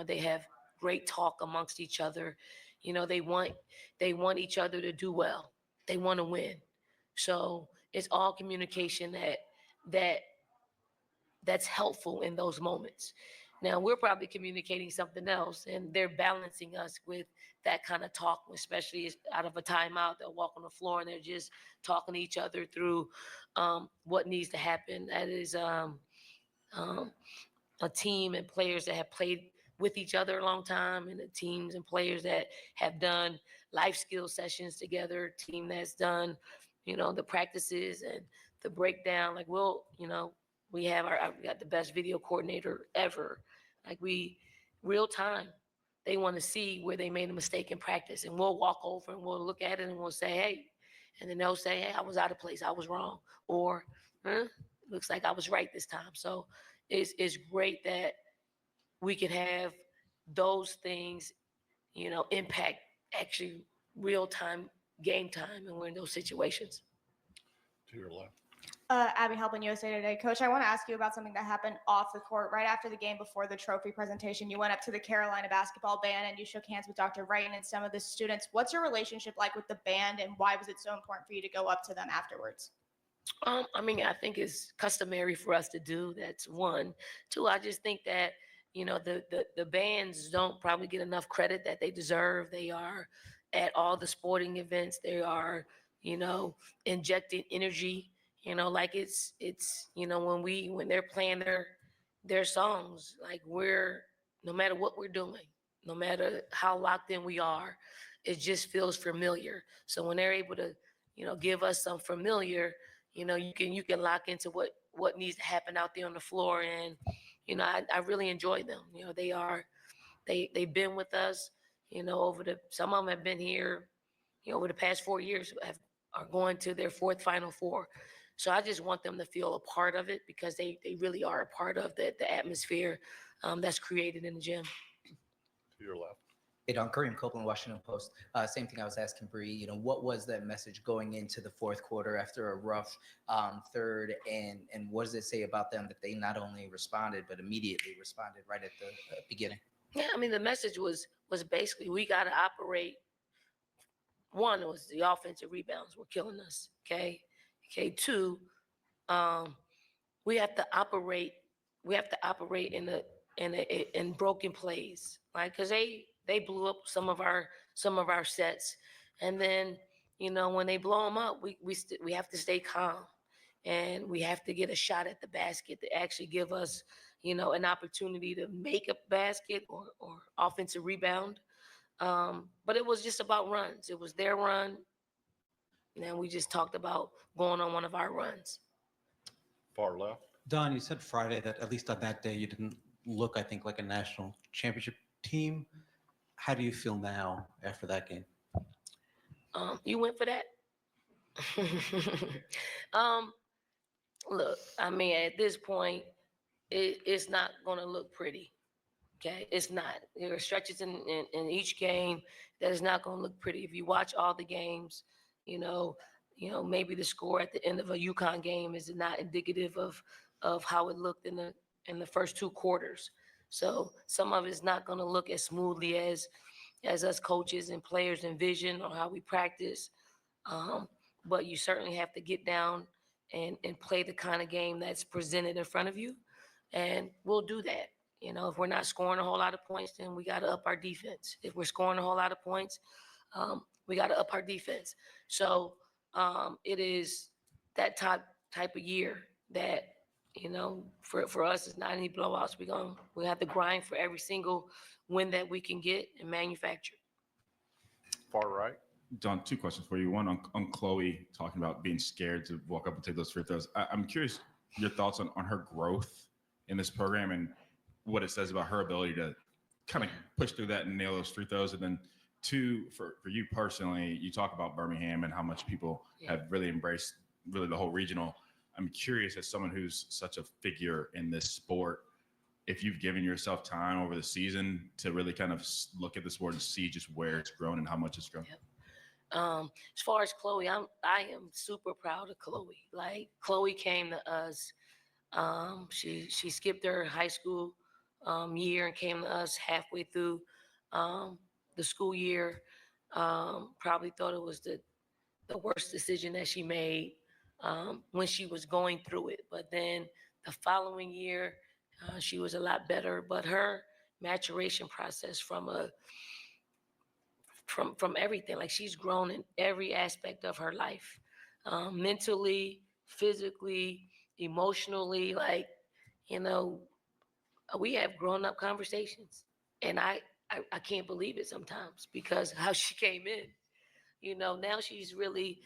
They have great talk amongst each other. They want each other to do well. They want to win. So it's all communication that's helpful in those moments. Now we're probably communicating something else, and they're balancing us with that kind of talk, especially out of a timeout. They'll walk on the floor and they're just talking to each other through what needs to happen. That is a team and players that have played with each other a long time, and the teams and players that have done life skill sessions together, team that's done, the practices and the breakdown. Like we got the best video coordinator ever. Like real time, they want to see where they made a mistake in practice, and we'll walk over and we'll look at it and we'll say, hey, and then they'll say, hey, I was out of place, I was wrong, or looks like I was right this time. So it's great that we could have those things, impact actually real time game time, and we're in those situations. To your left. Abby Halpin, USA Today. Coach, I want to ask you about something that happened off the court. Right after the game, before the trophy presentation, you went up to the Carolina basketball band and you shook hands with Dr. Wright and some of the students. What's your relationship like with the band, and why was it so important for you to go up to them afterwards? I think it's customary for us to do. That's one. Two, I just think that, the bands don't probably get enough credit that they deserve. They are at all the sporting events. They are, injecting energy. Like it's when they're playing their songs, like no matter what we're doing, no matter how locked in we are, it just feels familiar. So when they're able to, give us some familiar, you can lock into what needs to happen out there on the floor. And, I really enjoy them. They've been with us, some of them have been here, over the past 4 years, are going to their fourth Final Four. So I just want them to feel a part of it, because they really are a part of the atmosphere that's created in the gym. To your left. Hey, Don, Kareem Copeland, Washington Post. Same thing I was asking Bree, what was that message going into the fourth quarter after a rough third, and what does it say about them that they not only responded, but immediately responded right at the beginning? Yeah, the message was basically, we got to operate. One, it was the offensive rebounds were killing us, okay? Two, we have to operate in broken plays, right? Because they blew up some of our sets, and then when they blow them up, we have to stay calm, and we have to get a shot at the basket to actually give us an opportunity to make a basket or offensive rebound. But it was just about runs. It was their run, and we just talked about going on one of our runs. Far left. Don, you said Friday that at least on that day you didn't look, I think, like a national championship team. How do you feel now after that game? You went for that? Look, at this point, it's not going to look pretty. Okay, it's not. There are stretches in each game that is not going to look pretty. If you watch all the games, maybe the score at the end of a UConn game is not indicative of how it looked in the first two quarters. So some of it's not going to look as smoothly as us coaches and players envision, or how we practice. But you certainly have to get down and play the kind of game that's presented in front of you, and we'll do that. If we're not scoring a whole lot of points, then we got to up our defense. If we're scoring a whole lot of points, we got to up our defense. So it is that type of year that, for us, it's not any blowouts. We have to grind for every single win that we can get and manufacture. Far right. Don, two questions for you. One on Chloe, talking about being scared to walk up and take those free throws. I'm curious your thoughts on her growth in this program, and what it says about her ability to kind of push through that and nail those free throws. And then two, for you personally, you talk about Birmingham and how much people have really embraced the whole regional. I'm curious, as someone who's such a figure in this sport, if you've given yourself time over the season to really kind of look at the sport and see just where it's grown and how much it's grown. As far as Chloe, I am super proud of Chloe. Like, Chloe came to us She skipped her high school year and came to us halfway through the school year. Probably thought it was the worst decision that she made when she was going through it. But then the following year, she was a lot better. But her maturation process from everything, like she's grown in every aspect of her life, mentally, physically, emotionally. Like, you know, we have grown up conversations, and I can't believe it sometimes because how she came in. You know, now she's really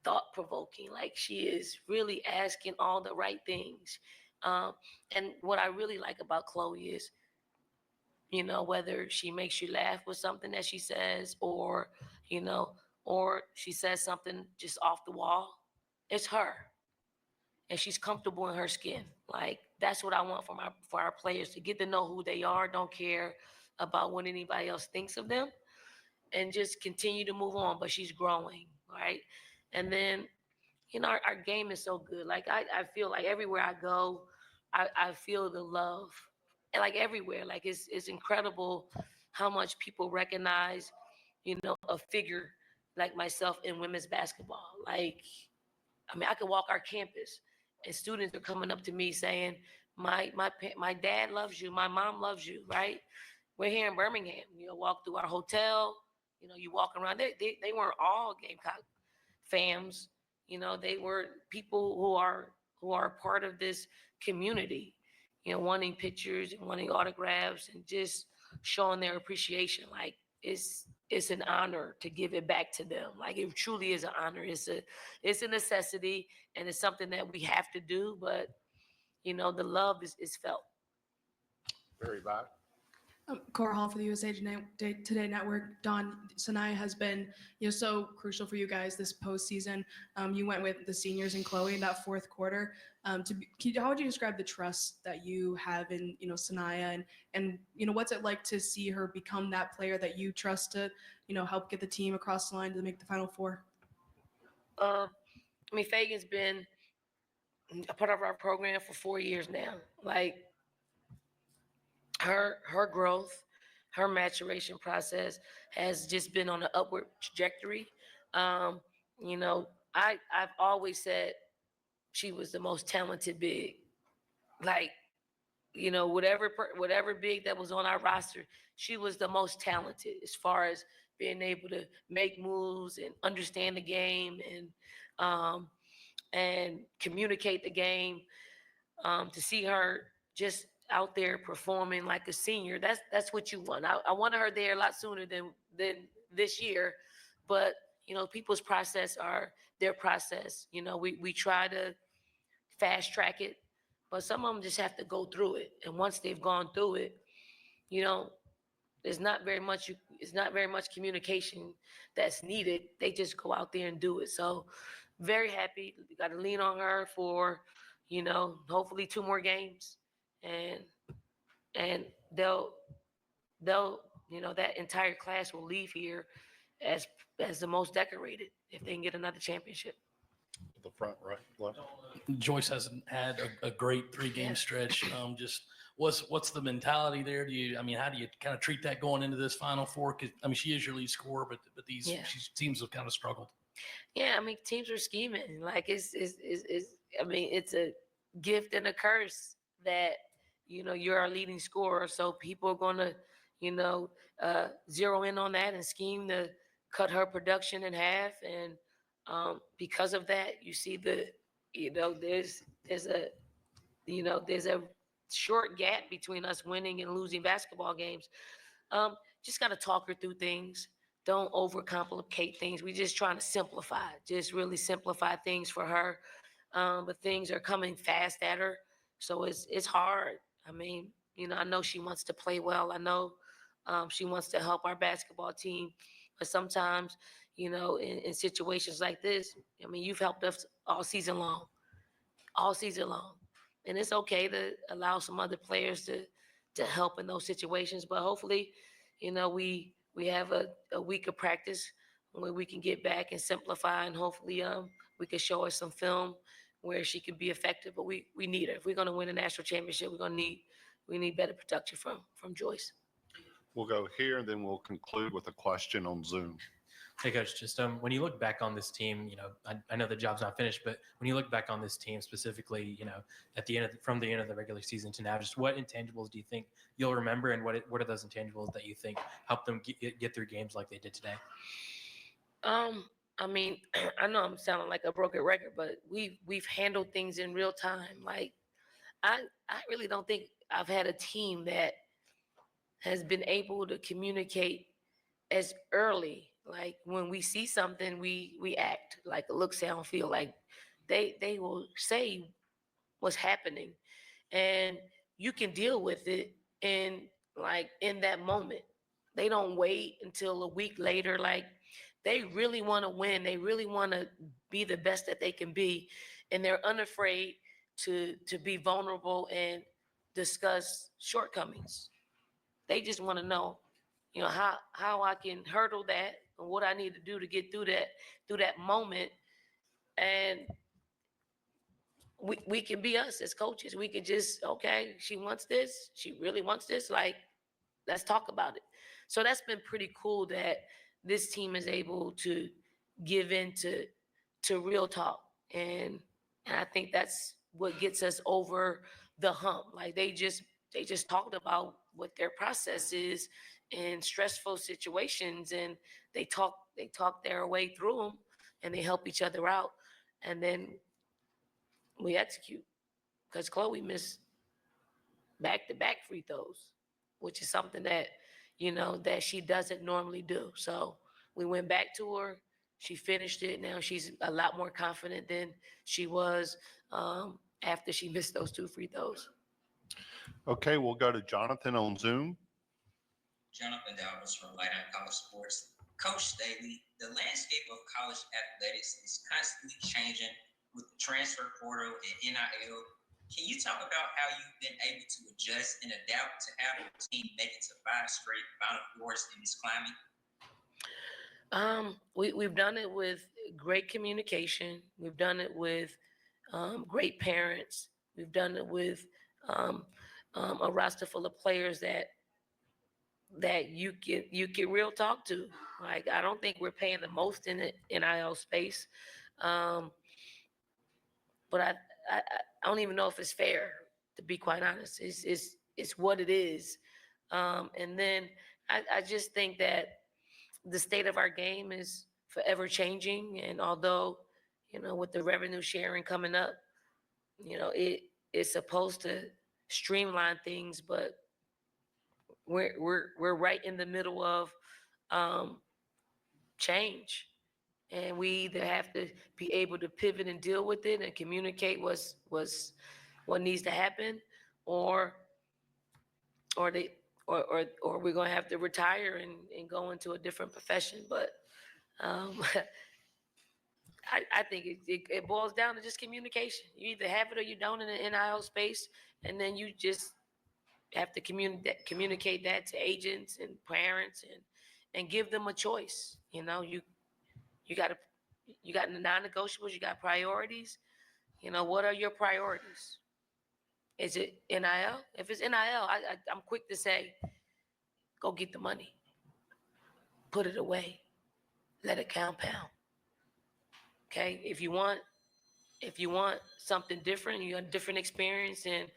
thought provoking. Like she is really asking all the right things. And what I really like about Chloe is, you know, whether she makes you laugh with something that she says, or, you know, or she says something just off the wall, it's her. And she's comfortable in her skin. Like that's what I want for our players, to get to know who they are, don't care about what anybody else thinks of them, and just continue to move on. But she's growing, right? And then, you know, our game is so good. Like I feel like everywhere I go, I feel the love. And like everywhere, like it's incredible how much people recognize, you know, a figure like myself in women's basketball. Like, I mean, I could walk our campus and students are coming up to me saying, my dad loves you, my mom loves you, right? We're here in Birmingham. You know, walk through our hotel, you know, you walk around. They weren't all Gamecock fams. You know, they were people who are part of this community, you know, wanting pictures and wanting autographs and just showing their appreciation. Like it's an honor to give it back to them. Like it truly is an honor. It's a necessity, and it's something that we have to do, but you know, the love is felt. Very bad. Cora Hall for the USA Today Network. Don, Sanaya has been, so crucial for you guys this postseason. You went with the seniors and Chloe in that fourth quarter. How would you describe the trust that you have in, Sanaya, and what's it like to see her become that player that you trust to, help get the team across the line to make the Final Four? I mean, Fagan's been a part of our program for 4 years now. Like, her growth, her maturation process has just been on an upward trajectory. I've always said she was the most talented big. Like, whatever big that was on our roster, she was the most talented as far as being able to make moves and understand the game and communicate the game. To see her just out there performing like a senior, that's what you want. I wanted her there a lot sooner than this year, but people's process are their process. We try to fast track it, but some of them just have to go through it. And once they've gone through it, there's not very much communication that's needed. They just go out there and do it. So very happy. We got to lean on her for hopefully 2 more games, and they'll that entire class will leave here as the most decorated if they can get another championship. The front, right, left. Joyce hasn't had a great 3-game stretch. Just what's the mentality there? How do you kind of treat that going into this Final Four? 'Cause, she is your lead scorer, but she seems to have kind of struggled. Yeah, teams are scheming. Like it's a gift and a curse that you're our leading scorer. So people are gonna zero in on that and scheme to cut her production in half. And because of that, you see there's a short gap between us winning and losing basketball games. Just got to talk her through things. Don't overcomplicate things. We're just trying to simplify, just really simplify things for her. But things are coming fast at her, so it's hard. I know she wants to play well. I know she wants to help our basketball team, but sometimes, in situations like this, you've helped us all season long, and it's okay to allow some other players to help in those situations. But hopefully, we have a week of practice where we can get back and simplify, and hopefully we can show us some film where she can be effective, but we need her. If we're going to win a national championship, we need better production from Joyce. We'll go here, and then we'll conclude with a question on Zoom. Hey, Coach, just when you look back on this team, I know the job's not finished, but when you look back on this team specifically, at the end from the end of the regular season to now, just what intangibles do you think you'll remember, and what are those intangibles that you think help them get through games like they did today? I mean, I know I'm sounding like a broken record, but we've handled things in real time. Like, I really don't think I've had a team that has been able to communicate as early. Like, when we see something, we act like a look, sound, feel. Like they will say what's happening, and you can deal with it in that moment. They don't wait until a week later. Like, they really want to win. They really want to be the best that they can be, and they're unafraid to be vulnerable and discuss shortcomings. They just want to know, how I can hurdle that and what I need to do to get through that moment. And we can be us as coaches. We can just, okay, she wants this. She really wants this. Like, let's talk about it. So that's been pretty cool that this team is able to give in to real talk. And I think that's what gets us over the hump. Like, they just talked about what their process is in stressful situations, and they talk their way through them, and they help each other out, and then we execute. Because Chloe missed back-to-back free throws, which is something that that she doesn't normally do. So we went back to her. She finished it. Now she's a lot more confident than she was after she missed those 2 free throws. Okay, we'll go to Jonathan on Zoom. Jonathan Dallas from Light on College Sports. Coach Staley, the landscape of college athletics is constantly changing with the transfer portal and NIL. Can you talk about how you've been able to adjust and adapt to have your team make it to 5 straight Final Fours in this climate? We've done it with great communication. We've done it with great parents. We've done it with a roster full of players that you can real talk to. Like, I don't think we're paying the most in the NIL space, but I don't even know if it's fair, to be quite honest. It's what it is, and then I just think that the state of our game is forever changing, and although with the revenue sharing coming up, it's supposed to streamline things, but we're right in the middle of change, and we either have to be able to pivot and deal with it and communicate what needs to happen, or we're gonna have to retire and go into a different profession. But I think it boils down to just communication. You either have it or you don't in the NIL space, and then you just have to communicate that to agents and parents and give them a choice. You got the non-negotiables, you got priorities. What are your priorities? Is it NIL? If it's NIL, I'm quick to say, go get the money, put it away, let it compound. Okay, if you want something different, you want a different experience, and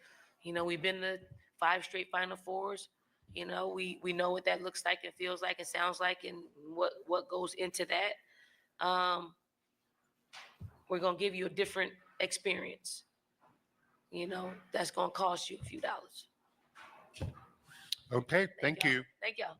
we've been to 5 straight Final Fours. We know what that looks like and feels like and sounds like, and what goes into that. We're gonna give you a different experience. That's gonna cost you a few dollars. Okay, thank you. Thank y'all.